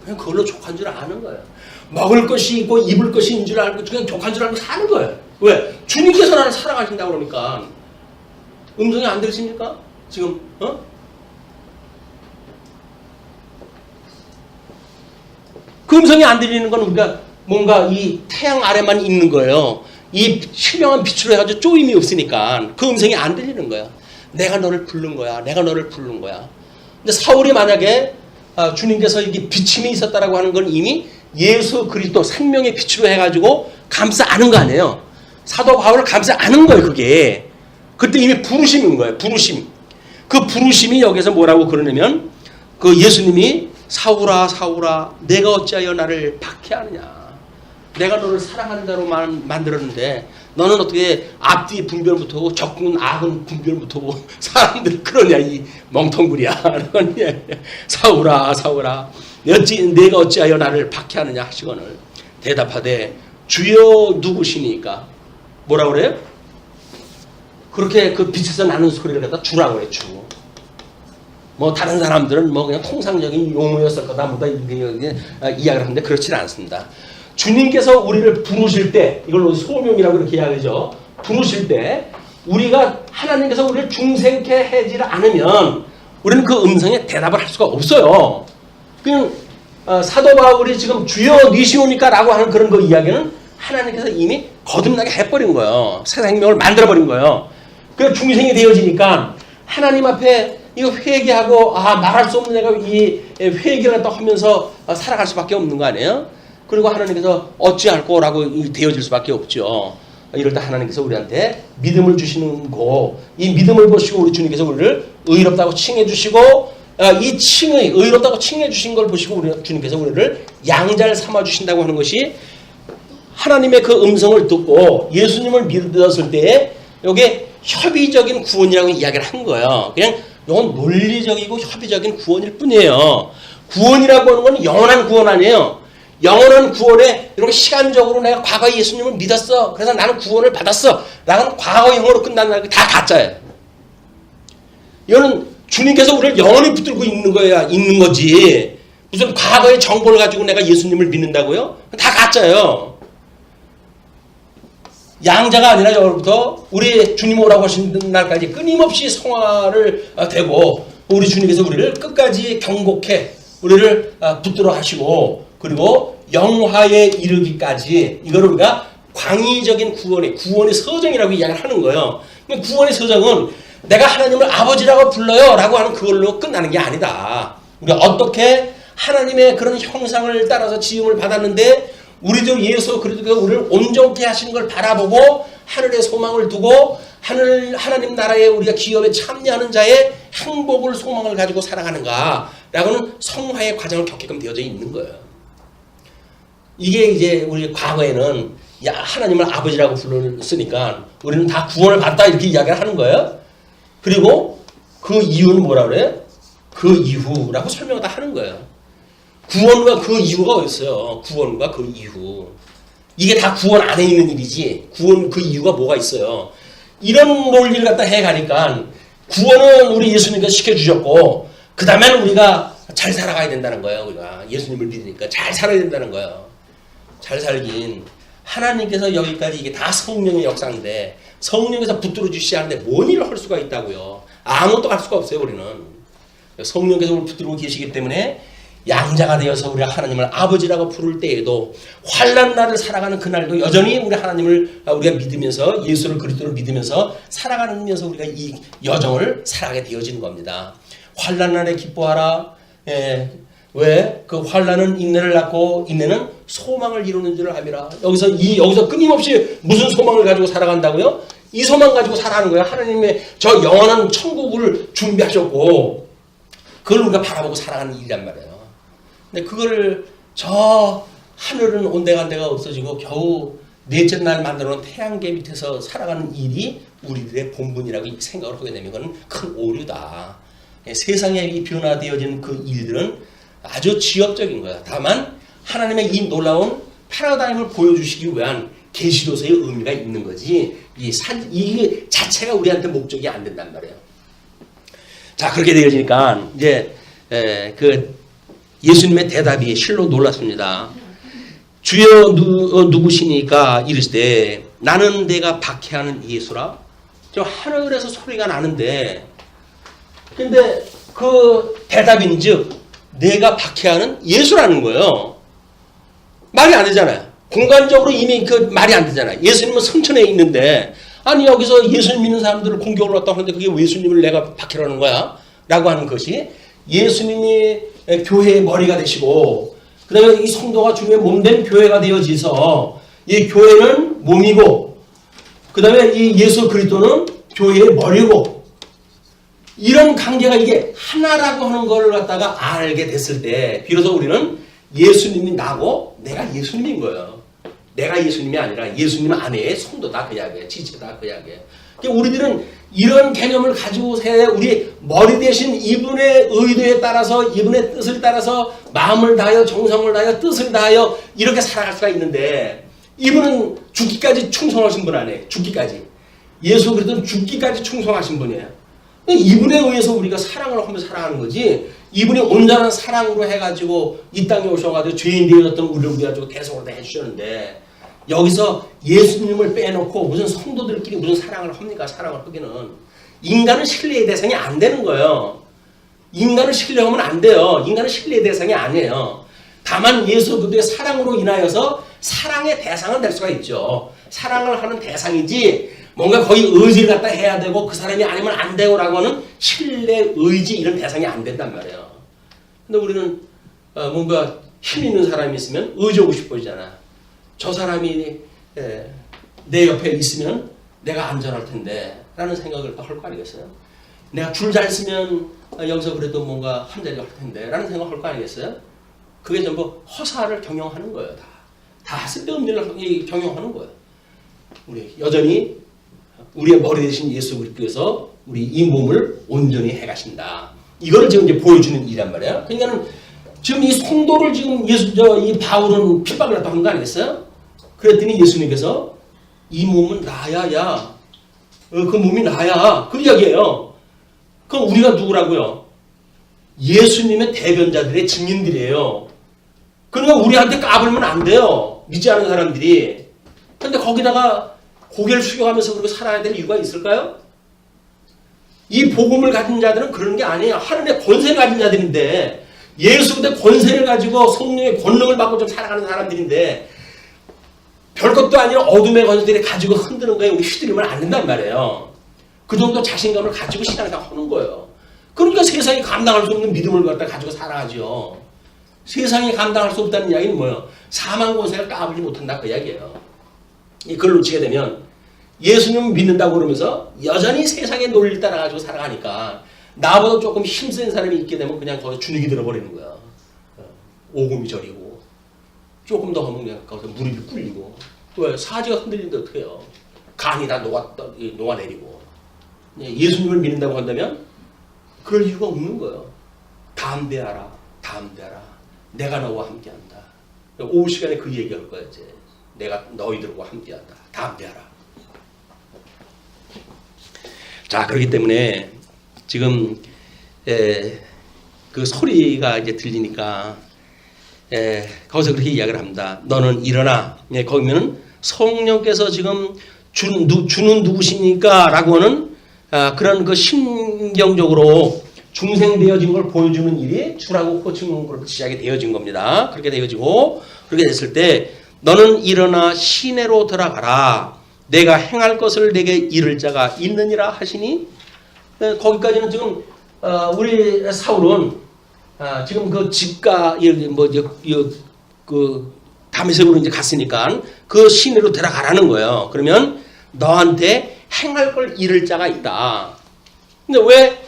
그냥 그걸로 족한 줄 아는 거예요. 먹을 것이 있고 입을 것이 있는 줄 알고 그냥 족한 줄 알고 사는 거예요. 왜? 주님께서 나를 사랑하신다고 그러니까. 음성이 안 들으십니까? 지금 그 음성이 안 들리는 건 우리가 뭔가 이 태양 아래만 있는 거예요. 이 신령한 빛으로 해가지고 쪼임이 없으니까 그 음성이 안 들리는 거야. 내가 너를 부른 거야. 내가 너를 부른 거야. 근데 사울이 만약에 주님께서 이게 비침이 있었다라고 하는 건 이미 예수 그리스도 생명의 빛으로 해가지고 감싸 안은 거 아니에요. 사도 바울을 감싸 안은 거예요. 그게 그때 이미 부르심인 거예요. 부르심. 그 부르심이 여기서 뭐라고 그러냐면 그 예수님이 사울아 사울아 내가 어찌하여 나를 박해하느냐. 내가 너를 사랑한다로 만들었는데 너는 어떻게 앞뒤 분별 못하고 적군 악은 분별 못하고 사람들 그러냐 이 멍텅구리야. 사울아 사울아 내가 어찌하여 나를 박해하느냐 하시거늘 대답하되 주여 누구시니까. 뭐라고 그래요? 그렇게 그 빛에서 나는 소리를 갖다 주라고 그래. 주. 뭐 다른 사람들은 뭐 그냥 통상적인 용어였을 거다 뭐다 이야기를 하는데 그렇지는 않습니다. 주님께서 우리를 부르실 때 이걸 소명이라고 이렇게 이야기하죠. 부르실 때 우리가 하나님께서 우리를 중생케 하지 않으면 우리는 그 음성에 대답을 할 수가 없어요. 그냥 사도 바울이 지금 주여 니시오니까 라고 하는 그런 거 이야기는 하나님께서 이미 거듭나게 해버린 거예요. 새 생명을 만들어버린 거예요. 그 중생이 되어지니까 하나님 앞에 이거 회개하고 말할 수 없는 내가 이 회개를 갖다 하면서 살아갈 수밖에 없는 거 아니에요? 그리고 하나님께서 어찌할 거라고 되어질 수밖에 없죠. 이럴 때 하나님께서 우리한테 믿음을 주시는 거, 이 믿음을 보시고 우리 주님께서 우리를 의롭다고 칭해 주시고 이 칭의 의롭다고 칭해 주신 걸 보시고 우리 주님께서 우리를 양자를 삼아 주신다고 하는 것이 하나님의 그 음성을 듣고 예수님을 믿었을 때에 이게 협의적인 구원이라고 이야기를 한 거예요. 그냥 이건 논리적이고 협의적인 구원일 뿐이에요. 구원이라고 하는 건 영원한 구원 아니에요. 영원한 구원에 이렇게 시간적으로 내가 과거에 예수님을 믿었어. 그래서 나는 구원을 받았어. 라는 과거형으로 끝난다는 게 다 가짜예요. 이거는 주님께서 우리를 영원히 붙들고 있는 거지. 무슨 과거의 정보를 가지고 내가 예수님을 믿는다고요? 다 가짜예요. 양자가 아니라 여기부터 우리 주님 오라고 하신 날까지 끊임없이 성화를 되고 우리 주님께서 우리를 끝까지 경고해 우리를 붙들어 하시고 그리고 영화에 이르기까지 이걸 우리가 광의적인 구원의 서정이라고 이야기를 하는 거예요. 구원의 서정은 내가 하나님을 아버지라고 불러요 라고 하는 그걸로 끝나는 게 아니다. 우리가 어떻게 하나님의 그런 형상을 따라서 지음을 받았는데 우리도 예수 그리스도가 우리를 온전케 하시는 걸 바라보고 하늘의 소망을 두고 하나님 나라에 우리가 기업에 참여하는 자의 행복을 소망을 가지고 살아가는가 라고는 성화의 과정을 겪게끔 되어져 있는 거예요. 이게 이제 우리 과거에는 하나님을 아버지라고 불렀으니까 우리는 다 구원을 받다 이렇게 이야기를 하는 거예요. 그리고 그 이유는 뭐라 그래요? 그 이후라고 설명을 다 하는 거예요. 구원과 그 이유가 어디 있어요? 구원과 그 이유. 이게 다 구원 안에 있는 일이지. 구원 그 이유가 뭐가 있어요? 이런 논리를 갖다 해가니까 구원은 우리 예수님께서 시켜주셨고 그 다음에는 우리가 잘 살아가야 된다는 거예요. 우리가 예수님을 믿으니까 잘 살아야 된다는 거예요. 잘 살긴 하나님께서 여기까지 이게 다 성령의 역사인데 성령에서 붙들어 주시야 하는데 뭔 일을 할 수가 있다고요. 아무것도 할 수가 없어요. 우리는. 성령께서 우리를 붙들고 계시기 때문에 양자가 되어서 우리가 하나님을 아버지라고 부를 때에도 환난 날을 살아가는 그날도 여전히 우리 하나님을 우리가 믿으면서 예수를 그리스도를 믿으면서 살아가면서 우리가 이 여정을 살아가게 되어지는 겁니다. 환난 날에 기뻐하라. 왜? 그 환난은 인내를 낳고 인내는 소망을 이루는 줄을 함이라. 여기서 끊임없이 무슨 소망을 가지고 살아간다고요? 이 소망 가지고 살아가는 거예요. 하나님의 저 영원한 천국을 준비하셨고 그걸 우리가 바라보고 살아가는 일이란 말이에요. 근데 그걸 저 하늘은 온데간데가 없어지고 겨우 넷째 날 만들어 놓은 태양계 밑에서 살아가는 일이 우리들의 본분이라고 생각을 하게 되면 그건 큰 오류다. 세상에 이 변화되어진 그 일들은 아주 지엽적인 거야. 다만 하나님의 이 놀라운 패러다임을 보여주시기 위한 계시로서의 의미가 있는 거지 이 자체가 우리한테 목적이 안 된단 말이에요. 자, 그렇게 되어지니까 이제 그 예수님의 대답이 실로 놀랐습니다. 주여 누구시니까 이르시되 나는 내가 박해하는 예수라. 저 하늘에서 소리가 나는데 근데 그 대답인즉 내가 박해하는 예수라는 거예요. 말이 안 되잖아요. 공간적으로 이미 그 말이 안 되잖아요. 예수님은 성천에 있는데 아니 여기서 예수님 믿는 사람들을 공격을 했다고 하는데 그게 예수님을 내가 박해라는 거야? 라고 하는 것이 예수님이 교회의 머리가 되시고 그 다음에 이 성도가 주님의 몸된 교회가 되어져서 이 교회는 몸이고 그 다음에 이 예수 그리스도는 교회의 머리고 이런 관계가 이게 하나라고 하는 걸 갖다가 알게 됐을 때 비로소 우리는 예수님이 나고 내가 예수님인 거예요. 내가 예수님이 아니라 예수님 안에 성도다 그 이야기예요. 지체다 그 이야기예요. 우리들은 이런 개념을 가지고서 우리 머리 대신 이분의 의도에 따라서 이분의 뜻을 따라서 마음을 다하여 정성을 다하여 뜻을 다하여 이렇게 살아갈 수가 있는데 이분은 죽기까지 충성하신 분 아니에요. 죽기까지. 예수 그리스도는 죽기까지 충성하신 분이에요. 이분에 의해서 우리가 사랑을 하면서 살아가는 거지 이분이 온전한 사랑으로 해가지고 이 땅에 오셔가지고 죄인 되어졌던 우리를 위해가지고 대속으로 다 해주셨는데 여기서 예수님을 빼놓고 무슨 성도들끼리 무슨 사랑을 합니까? 사랑을 하기는 인간은 신뢰의 대상이 안 되는 거예요. 인간을 신뢰하면 안 돼요. 인간은 신뢰의 대상이 아니에요. 다만 예수 그리스도의 사랑으로 인하여서 사랑의 대상은 될 수가 있죠. 사랑을 하는 대상이지 뭔가 거의 의지를 갖다 해야 되고 그 사람이 아니면 안 되고라고 하는 신뢰, 의지 이런 대상이 안 된단 말이에요. 근데 우리는 뭔가 힘 있는 사람이 있으면 의지하고 싶어지잖아. 저 사람이 내 옆에 있으면 내가 안전할 텐데 라는 생각을 할 거 아니겠어요? 내가 줄 잘 쓰면 여기서 그래도 뭔가 한 자리가 할 텐데 라는 생각을 할 거 아니겠어요? 그게 전부 허사를 경영하는 거예요. 다 쓸데없는 일을 경영하는 거예요. 우리 여전히 우리의 머리 대신 예수 그리스도께서 우리 이 몸을 온전히 해가신다. 이걸 지금 이제 보여주는 일이란 말이에요. 그러니까는 지금 이 성도를 지금 이 바울은 핍박을 했다고 한 거 아니겠어요? 그랬더니 예수님께서 이 몸은 나야, 야. 그 몸이 나야. 그 이야기예요. 그럼 우리가 누구라고요? 예수님의 대변자들의 증인들이에요. 그러니까 우리한테 까불면 안 돼요. 믿지 않은 사람들이. 근데 거기다가 고개를 숙여가면서 그렇게 살아야 될 이유가 있을까요? 이 복음을 가진 자들은 그런 게 아니에요. 하늘의 권세를 가진 자들인데 예수의 권세를 가지고 성령의 권능을 받고 좀 살아가는 사람들인데 별것도 아니라 어둠의 권세들이 가지고 흔드는 거에 우리 휘두르면 안 된단 말이에요. 그 정도 자신감을 가지고 신앙을 다 하는 거예요. 그러니까 세상이 감당할 수 없는 믿음을 갖다 가지고 살아가죠. 세상이 감당할 수 없다는 이야기는 뭐예요? 사망 권세가 까불지 못한다 그 이야기예요. 이걸 놓치게 되면 예수님 믿는다고 그러면서 여전히 세상의 논리를 따라가지고 살아가니까 나보다 조금 힘센 사람이 있게 되면 그냥 거기서 주눅이 들어버리는 거야. 오금이 저리고 조금 더 하면 그냥 거기서 무릎이 꿇리고 또 사지가 흔들리는데 어떻게 해요? 간이 다 녹아내리고 예수님을 믿는다고 한다면 그럴 이유가 없는 거예요. 담대하라. 담대하라. 내가 너와 함께한다. 오후 시간에 그 얘기할 거야. 이제 내가 너희들과 함께한다. 담대하라. 자, 그렇기 때문에 지금 그 소리가 이제 들리니까 거기서 그렇게 이야기를 합니다. 너는 일어나. 거기면은 성령께서 지금 주는 누구십니까? 라고 하는 그런 그 심경적으로 중생되어진 걸 보여주는 일이 주라고 호칭 그렇게 시작이 되어진 겁니다. 그렇게 되어지고 그렇게 됐을 때 너는 일어나 시내로 들어가라. 내가 행할 것을 내게 이를 자가 있느니라 하시니 거기까지는 지금 우리 사울은 지금 그 집가 그 다메섹으로 이제 갔으니까 그 시내로 들어가라는 거예요. 그러면 너한테 행할 걸 이를 자가 있다. 근데 왜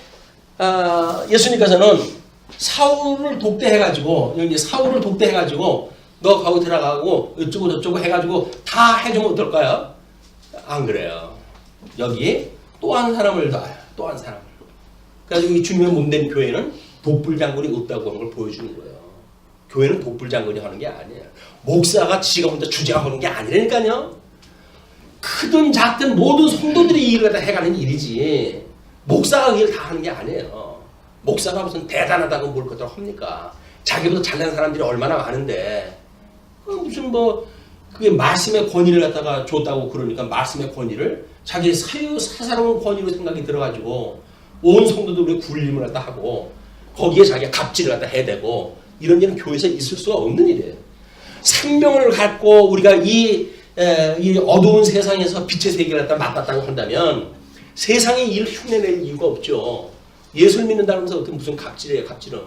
예수님께서는 사울을 독대해가지고 너 거기 들어가고 이쪽고 저쪽고 해가지고 다 해주면 어떨까요? 안 그래요. 여기 또 한 사람을 놔요. 또 한 사람을. 그래서 이 주님의 몸된 교회는 독불 장군이 없다고 하는 걸 보여주는 거예요. 교회는 독불 장군이 하는 게 아니에요. 목사가 지가 혼자 주장하는 게 아니라니까요. 크든 작든 모든 성도들이 이 일을 다 해가는 일이지 목사가 그 일을 다 하는 게 아니에요. 목사가 무슨 대단하다고 뭘 그렇게 합니까? 자기보다 잘난 사람들이 얼마나 많은데 무슨 그게 말씀의 권위를 갖다가 줬다고 그러니까 말씀의 권위를 자기 사사로운 권위로 생각이 들어가지고 온 성도들의 굴림을 갖다 하고 거기에 자기가 갑질을 갖다 해대고 이런 일은 교회에서 있을 수가 없는 일이에요. 생명을 갖고 우리가 이 어두운 세상에서 빛의 세계를 갖다 맛봤다고 한다면 세상의 일을 흉내낼 이유가 없죠. 예수를 믿는다고 하면서 어떻게 무슨 갑질이에요. 갑질은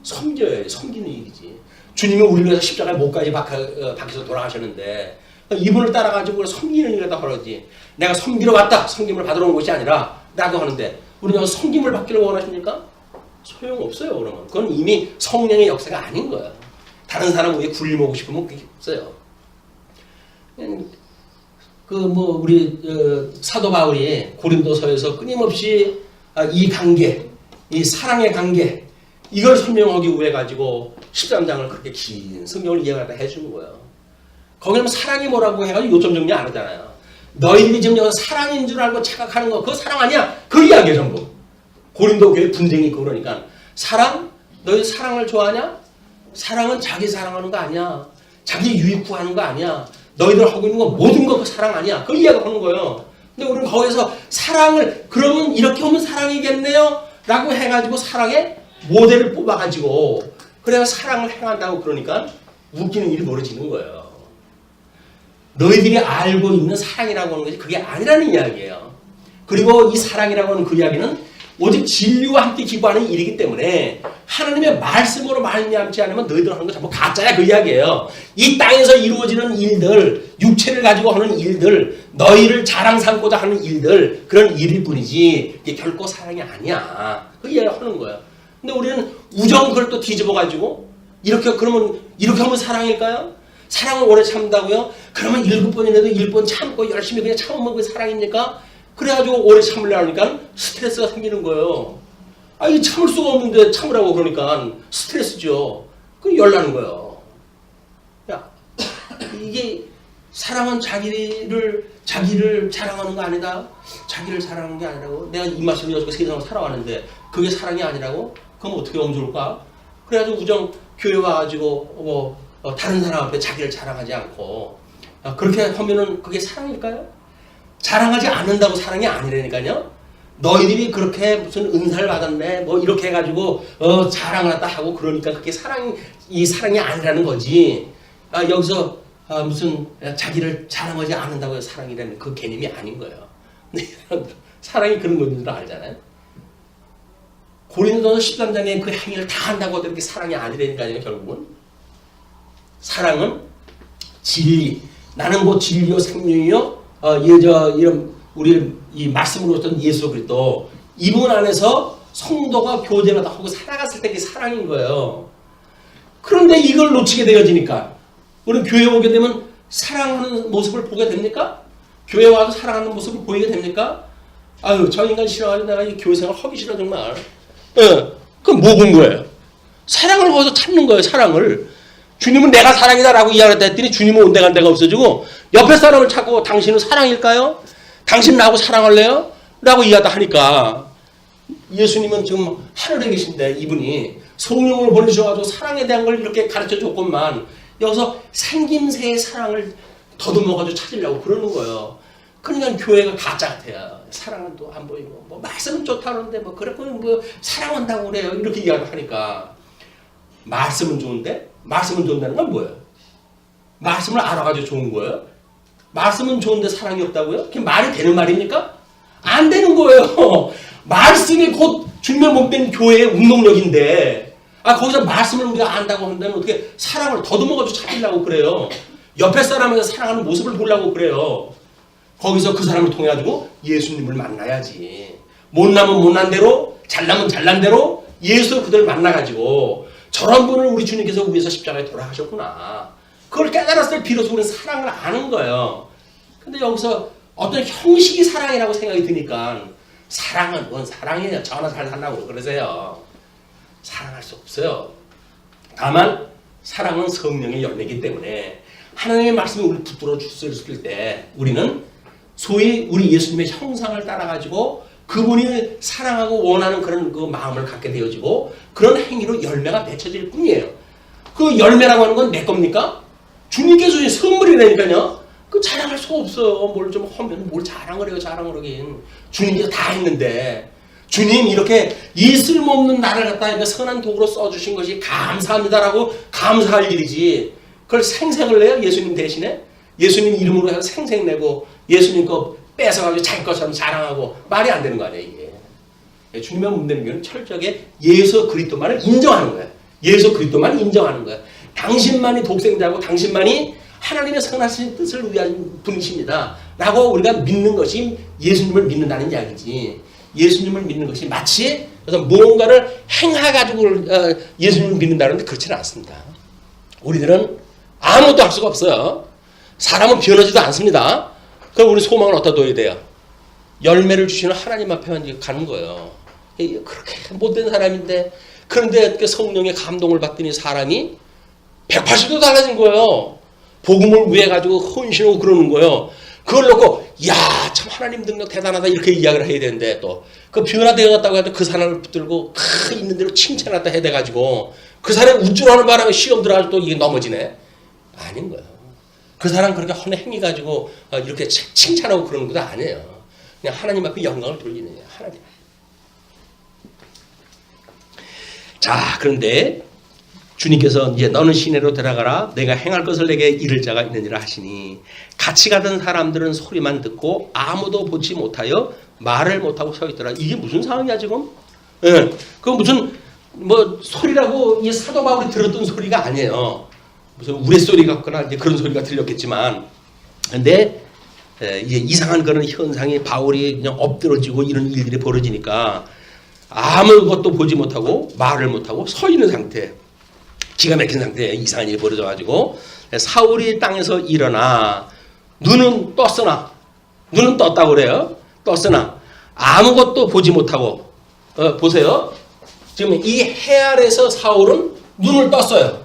섬겨야 섬기는 일이지. 주님이 우리를 위해서 십자가에 못까지 박혀서 돌아가셨는데 이분을 따라가지고 섬기는 일을 갖다 하지. 내가 섬기러 왔다. 섬김을 받으러 온 것이 아니라 나도 하는데 우리가 섬김을 받기를 원하십니까? 소용없어요. 그러면 그건 이미 성령의 역사가 아닌 거야. 다른 사람 위에 굴림하고 싶으면 그게 없어요. 우리 사도 바울이 고린도서에서 끊임없이 이 관계, 이 사랑의 관계 이걸 설명하기 위해 가지고 13장을 그렇게 긴 성경을 이해하다 해주는 거예요. 거기는 사랑이 뭐라고 해가지고 요점 정리 안 하잖아요. 너희들이 지금 여기 사랑인 줄 알고 착각하는 거 그거 사랑 아니야. 그 이야기예요 전부. 고린도 교회 분쟁이 있고 그러니까 사랑? 너희 사랑을 좋아하냐? 사랑은 자기 사랑하는 거 아니야. 자기 유익 구하는 거 아니야. 너희들 하고 있는 거 모든 거 그 사랑 아니야. 그 이야기를 하는 거예요. 근데 우리는 거기서 사랑을 그러면 이렇게 하면 사랑이겠네요 라고 해가지고 사랑의 모델을 뽑아가지고 그래야 사랑을 행한다고 그러니까 웃기는 일이 벌어지는 거예요. 너희들이 알고 있는 사랑이라고 하는 것이 그게 아니라는 이야기예요. 그리고 이 사랑이라고 하는 그 이야기는 오직 진리와 함께 기부하는 일이기 때문에 하나님의 말씀으로 말미암지 않으면 너희들 하는 거 전부 가짜야 그 이야기예요. 이 땅에서 이루어지는 일들, 육체를 가지고 하는 일들, 너희를 자랑 삼고자 하는 일들, 그런 일일 뿐이지 이게 결코 사랑이 아니야. 그 이야기를 하는 거예요. 근데 우리는 우정 그걸 또 뒤집어 가지고 이렇게 하면 사랑일까요? 사랑을 오래 참다고요? 그러면 7번이라도 1번 참고 열심히 그냥 참으면 그게 사랑입니까? 그래가지고 오래 참으려 하니까 스트레스가 생기는 거예요. 아, 이 참을 수가 없는데 참으라고 그러니까 스트레스죠. 그럼 열나는 거예요. 야, 이게 사랑은 자기를 자랑하는 거 아니다? 자기를 사랑하는 게 아니라고? 내가 이 맛을 여지고 세상을 살아왔는데 그게 사랑이 아니라고? 그럼 어떻게 하면 좋을까? 그래가지고 우정 교회 와가지고 다른 사람 앞에 자기를 자랑하지 않고 그렇게 하면은 그게 사랑일까요? 자랑하지 않는다고 사랑이 아니라니까요. 너희들이 그렇게 무슨 은사를 받았네 뭐 이렇게 해가지고 자랑을 했다 하고 그러니까 그게 사랑이 아니라는 거지. 여기서 무슨 자기를 자랑하지 않는다고 사랑이라는 그 개념이 아닌 거예요. 사랑이 그런 건줄 알잖아요. 고린도서 13장에 그 행위를 다 한다고 하더라도 그게 사랑이 아니라니까요. 결국은 사랑은 진리. 나는 뭐 진리요 생명이요. 이런 우리 이 말씀으로 어떤 예수 그리스도 이분 안에서 성도가 교제를 하고 살아갔을 때 그게 사랑인 거예요. 그런데 이걸 놓치게 되어지니까 우리는 교회 오게 되면 사랑하는 모습을 보게 됩니까? 교회 와서 사랑하는 모습을 보이게 됩니까? 아유, 저 인간 싫어가지고 내가 이 교회 생활 하기 싫어 정말. 그럼 뭐 본 거예요? 사랑을 거기서 찾는 거예요. 사랑을. 주님은 내가 사랑이다라고 이야기했다 했더니 주님은 온데간데가 없어지고 옆에 사람을 찾고 당신은 사랑일까요? 당신 나하고 사랑할래요? 라고 이야기하다 하니까 예수님은 지금 하늘에 계신데 이분이 성령을 보내주셔가지고 사랑에 대한 걸 이렇게 가르쳐 줬건만 여기서 생김새의 사랑을 더듬어가지고 찾으려고 그러는 거예요. 그러니까 교회가 가짜 같아요. 사랑은 또 안 보이고 뭐 말씀은 좋다는데 뭐 그랬고 뭐 사랑한다고 그래요. 이렇게 이야기하니까 말씀은 좋은데 말씀은 좋다는 건 뭐예요? 말씀을 알아가지고 좋은 거예요? 말씀은 좋은데 사랑이 없다고요? 그게 말이 되는 말입니까? 안 되는 거예요. 말씀이 곧 주님의 몸된 교회의 운동력인데 거기서 말씀을 우리가 안다고 한다면 어떻게 사랑을 더듬어가지고 찾으려고 그래요. 옆에 사람에게 사랑하는 모습을 보려고 그래요. 거기서 그 사람을 통해 가지고 예수님을 만나야지. 못나면 못난 대로 잘나면 잘난 대로 예수 그들을 만나가지고 저런 분을 우리 주님께서 위해서 십자가에 돌아가셨구나. 그걸 깨달았을 때 비로소 우리는 사랑을 아는 거예요. 근데 여기서 어떤 형식이 사랑이라고 생각이 드니까 사랑은 뭔 사랑이에요. 저나 잘 살라고 그러세요. 사랑할 수 없어요. 다만 사랑은 성령의 열매이기 때문에 하나님의 말씀이 우리를 붙들어 줬을 때 우리는 소위 우리 예수님의 형상을 따라가지고 그분이 사랑하고 원하는 그런 그 마음을 갖게 되어지고 그런 행위로 열매가 맺혀질 뿐이에요. 그 열매라고 하는 건 내 겁니까? 주님께서 주신 선물이라니까요. 그 자랑할 수가 없어요. 뭘 좀 하면 뭘 자랑을 해요. 자랑을 하긴. 주님께서 다 했는데 주님 이렇게 이 쓸모없는 나를 갖다 선한 도구로 써주신 것이 감사합니다라고 감사할 일이지. 그걸 생색을 내요. 예수님 대신에. 예수님 이름으로 해서 생색 내고 예수님 거 뺏어가지고 자기 것처럼 자랑하고 말이 안 되는 거 아니에요. 이게. 주님의 몸되는 교회는 철저하게 예수 그리스도만을 인정하는 거예요. 예수 그리스도만 인정하는 거예요. 당신만이 독생자고 당신만이 하나님의 선하신 뜻을 위한 분이십니다. 라고 우리가 믿는 것이 예수님을 믿는다는 이야기지. 예수님을 믿는 것이 마치 그래서 무언가를 행해가지고 예수님을 믿는다는데 그렇지는 않습니다. 우리들은 아무것도 할 수가 없어요. 사람은 변하지도 않습니다. 그럼 우리 소망을 어디다 둬야 돼요? 열매를 주시는 하나님 앞에만 가는 거예요. 그렇게 못된 사람인데 그런데 성령의 감동을 받더니 사람이 180도 달라진 거예요. 복음을 위해 가지고 헌신하고 그러는 거예요. 그걸 놓고 야, 참 하나님 능력 대단하다 이렇게 이야기를 해야 되는데 또 그 변화되었다고 해도 그 사람을 붙들고 있는 대로 칭찬하다 해야 돼가지고 그 사람이 우쭐하는 바람에 시험 들어가지고 또 이게 넘어지네. 아닌 거예요. 그 사람 그렇게 헌 행위 가지고 이렇게 칭찬하고 그러는 것도 아니에요. 그냥 하나님 앞에 영광을 돌리는 거예요. 하나님. 자, 그런데 주님께서 이제 너는 시내로 들어가라. 내가 행할 것을 내게 이를 자가 있느니라 하시니 같이 가던 사람들은 소리만 듣고 아무도 보지 못하여 말을 못하고 서 있더라. 이게 무슨 상황이야 지금? 예, 그 무슨 뭐 소리라고 이 사도 바울이 들었던 소리가 아니에요. 무슨 우레소리 같거나 이제 그런 소리가 들렸겠지만, 근데 이제 이상한 그런 현상이 바울이 그냥 엎드러지고 이런 일들이 벌어지니까 아무것도 보지 못하고 말을 못하고 서 있는 상태, 기가 막힌 상태에 이상한 일이 벌어져가지고 사울이 땅에서 일어나 눈은 떴으나, 눈은 떴다고 그래요. 떴으나 아무것도 보지 못하고, 보세요. 지금 이 해 아래서 사울은 눈을 떴어요.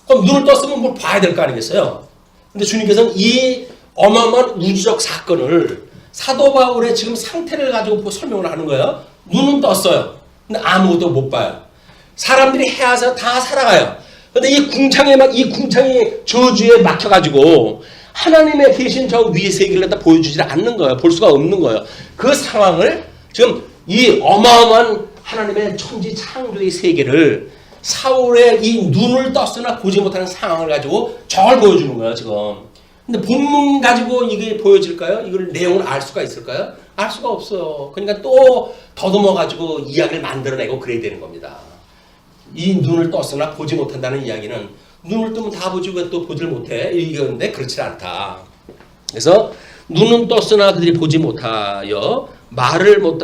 그럼 눈을 떴으면 뭘 봐야 될 거 아니겠어요? 근데 주님께서는 이 어마어마한 우주적 사건을 사도 바울의 지금 상태를 가지고 설명을 하는 거예요. 눈은 떴어요. 근데 아무것도 못 봐요. 사람들이 해야서 다 살아가요. 근데 이 궁창이 저주에 막혀가지고 하나님의 계신 저 위의 세계를 갖다 보여주지 않는 거예요. 볼 수가 없는 거예요. 그 상황을 지금 이 어마어마한 하나님의 천지 창조의 세계를 사울의 이 눈을 떴으나 보지 못하는 상황을 가지고 저걸 보여주는 거예요, 지금. 근데 본문 가지고 이게 보여질까요? 이걸 내용을 알 수가 있을까요? 알 수가 없어요. 그러니까 또 더듬어 가지고 이야기를 만들어내고 그래야 되는 겁니다. 이 눈을 떴으나 보지 못한다는 이야기는 눈을 뜨면 다 보지 왜 또 보질 못해? 이건데 그렇지 않다. 그래서 눈은 떴으나 그들이 보지 못하여 말을 못,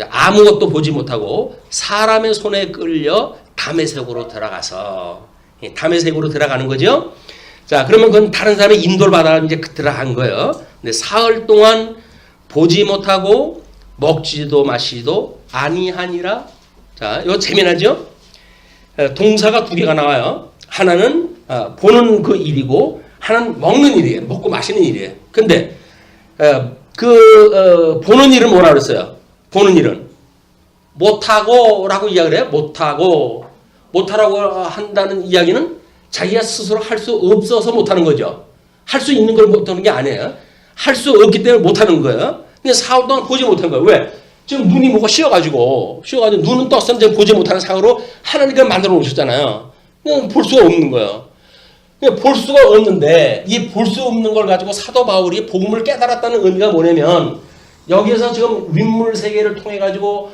아무것도 보지 못하고 사람의 손에 끌려 다메섹으로 들어가서, 다메섹으로 들어가는 거죠. 자, 그러면 그건 다른 사람의 인도를 받아 이제 들어간 거예요. 근데 사흘 동안 보지 못하고 먹지도 마시도 아니하니라. 자, 이거 재미나죠? 동사가 두 개가 나와요. 하나는 보는 그 일이고 하나는 먹는 일이에요. 먹고 마시는 일이에요. 근데 보는 일은 뭐라 그랬어요? 보는 일은 못하고라고 이야기를 해요. 못하고, 못하라고 한다는 이야기는 자기가 스스로 할 수 없어서 못하는 거죠. 할 수 있는 걸 못하는 게 아니에요. 할 수 없기 때문에 못하는 거예요. 근데 사흘 동안 보지 못한 거예요. 왜? 지금 눈이 뭐가 씌어가지고 눈은 떴으면 보지 못하는 상으로 하나님께서 만들어 놓으셨잖아요. 그냥 볼 수가 없는 거예요. 볼 수가 없는데 이 볼 수 없는 걸 가지고 사도 바울이 복음을 깨달았다는 의미가 뭐냐면, 여기에서 지금 윗물 세계를 통해 가지고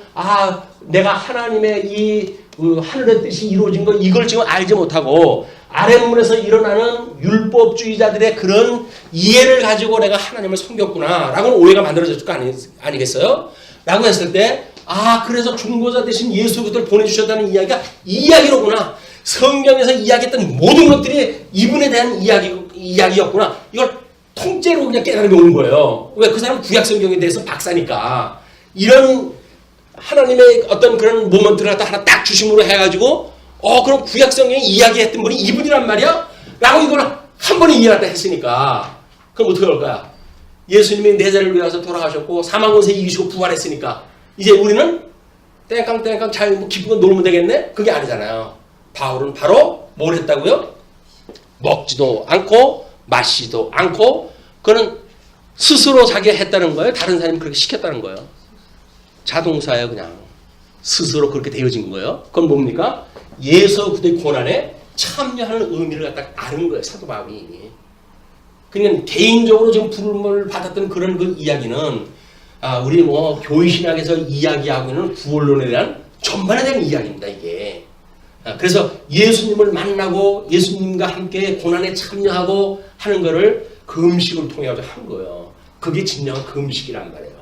내가 하나님의 이 하늘의 뜻이 이루어진 거 이걸 지금 알지 못하고 아랫물에서 일어나는 율법주의자들의 그런 이해를 가지고 내가 하나님을 섬겼구나 라고는 오해가 만들어졌을 거 아니겠어요? 라고 했을 때 그래서 중보자 대신 예수 그리스도를 보내주셨다는 이야기가 이 이야기로구나. 성경에서 이야기했던 모든 것들이 이분에 대한 이야기였구나. 이걸 통째로 그냥 깨달음이 오는 거예요. 왜? 그 사람은 구약성경에 대해서 박사니까. 이런 하나님의 어떤 그런 모먼트를 하나 딱 주심으로 해가지고 그럼 구약성경에 이야기했던 분이 이분이란 말이야? 라고 이걸 한 번에 이해하다 했으니까 그럼 어떻게 할 거야? 예수님이 내 자를 위해서 돌아가셨고 사망권세 이기시고 부활했으니까 이제 우리는 땡깡땡깡 잘 기쁘게 놀면 되겠네? 그게 아니잖아요. 바울은 바로 뭘 했다고요? 먹지도 않고 마시지도 않고 그는 스스로 자기가 했다는 거예요? 다른 사람이 그렇게 시켰다는 거예요? 자동사예요. 그냥 스스로 그렇게 되어진 거예요. 그건 뭡니까? 예수 그리스도의 고난에 참여하는 의미를 갖다 아는 거예요. 사도 바울이. 그냥 개인적으로 지금 부름을 받았던 그런 그 이야기는 우리 교회 신학에서 이야기하고 있는 구원론에 대한 전반에 대한 이야기입니다. 이게. 그래서 예수님을 만나고 예수님과 함께 고난에 참여하고 하는 거를 금식을 통해 가지고 한 거예요. 그게 진정한 금식이란 말이에요.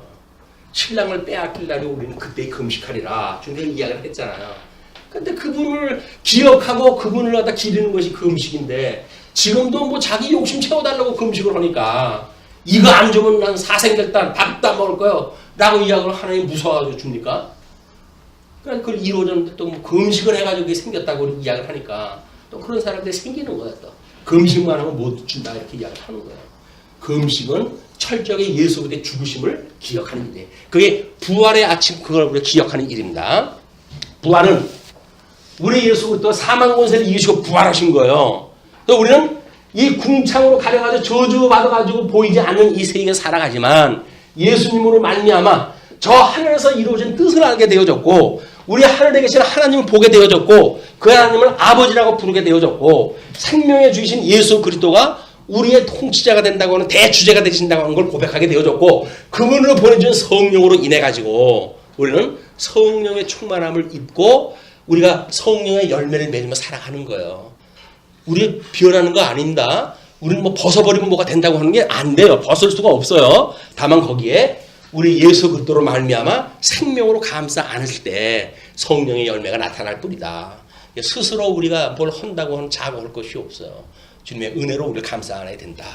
신랑을 빼앗길 날이 우리는 그때 금식하리라 주님이 이야기를 했잖아요. 근데 그분을 기억하고 그분을 갖다 기리는 것이 금식인데 지금도 자기 욕심 채워달라고 금식을 하니까 이거 안 주면 난 사생결단 밥도 안 먹을 거예요 라고 이야기를 하나님 무서워가지고 줍니까? 그러니까 그걸 이루어졌는데 또 금식을 해가지고 그게 생겼다고 이야기를 하니까 또 그런 사람들이 생기는 거야. 또 금식만 하면 못 준다 이렇게 이야기를 하는 거예요. 금식은 철저하게 예수 그리스도의 죽으심을 기억하는 일이에요. 그게 부활의 아침 그걸 우리가 기억하는 일입니다. 부활은 우리 예수 그리스도 사망 권세를 이기시고 부활하신 거예요. 또 우리는 이 궁창으로 가려가지고 저주받아가지고 보이지 않는 이 세계에 살아가지만 예수님으로 말미암아 저 하늘에서 이루어진 뜻을 알게 되어졌고 우리 하늘에 계신 하나님을 보게 되어졌고 그 하나님을 아버지라고 부르게 되어졌고 생명의 주이신 예수 그리스도가 우리의 통치자가 된다고 하는 대주제가 되신다고 하는 걸 고백하게 되어졌고 그분으로 보내준 성령으로 인해 가지고 우리는 성령의 충만함을 입고 우리가 성령의 열매를 맺으며 살아가는 거예요. 우리 비열하는 거 아닙니다. 우리는 뭐 벗어버리면 뭐가 된다고 하는 게 안 돼요. 벗을 수가 없어요. 다만 거기에 우리 예수 그리스도로 말미암아 생명으로 감싸 안을 때 성령의 열매가 나타날 뿐이다. 스스로 우리가 뭘 한다고 하는 자고할 것이 없어요. 주님의 은혜로 우리를 감싸 안아야 된다.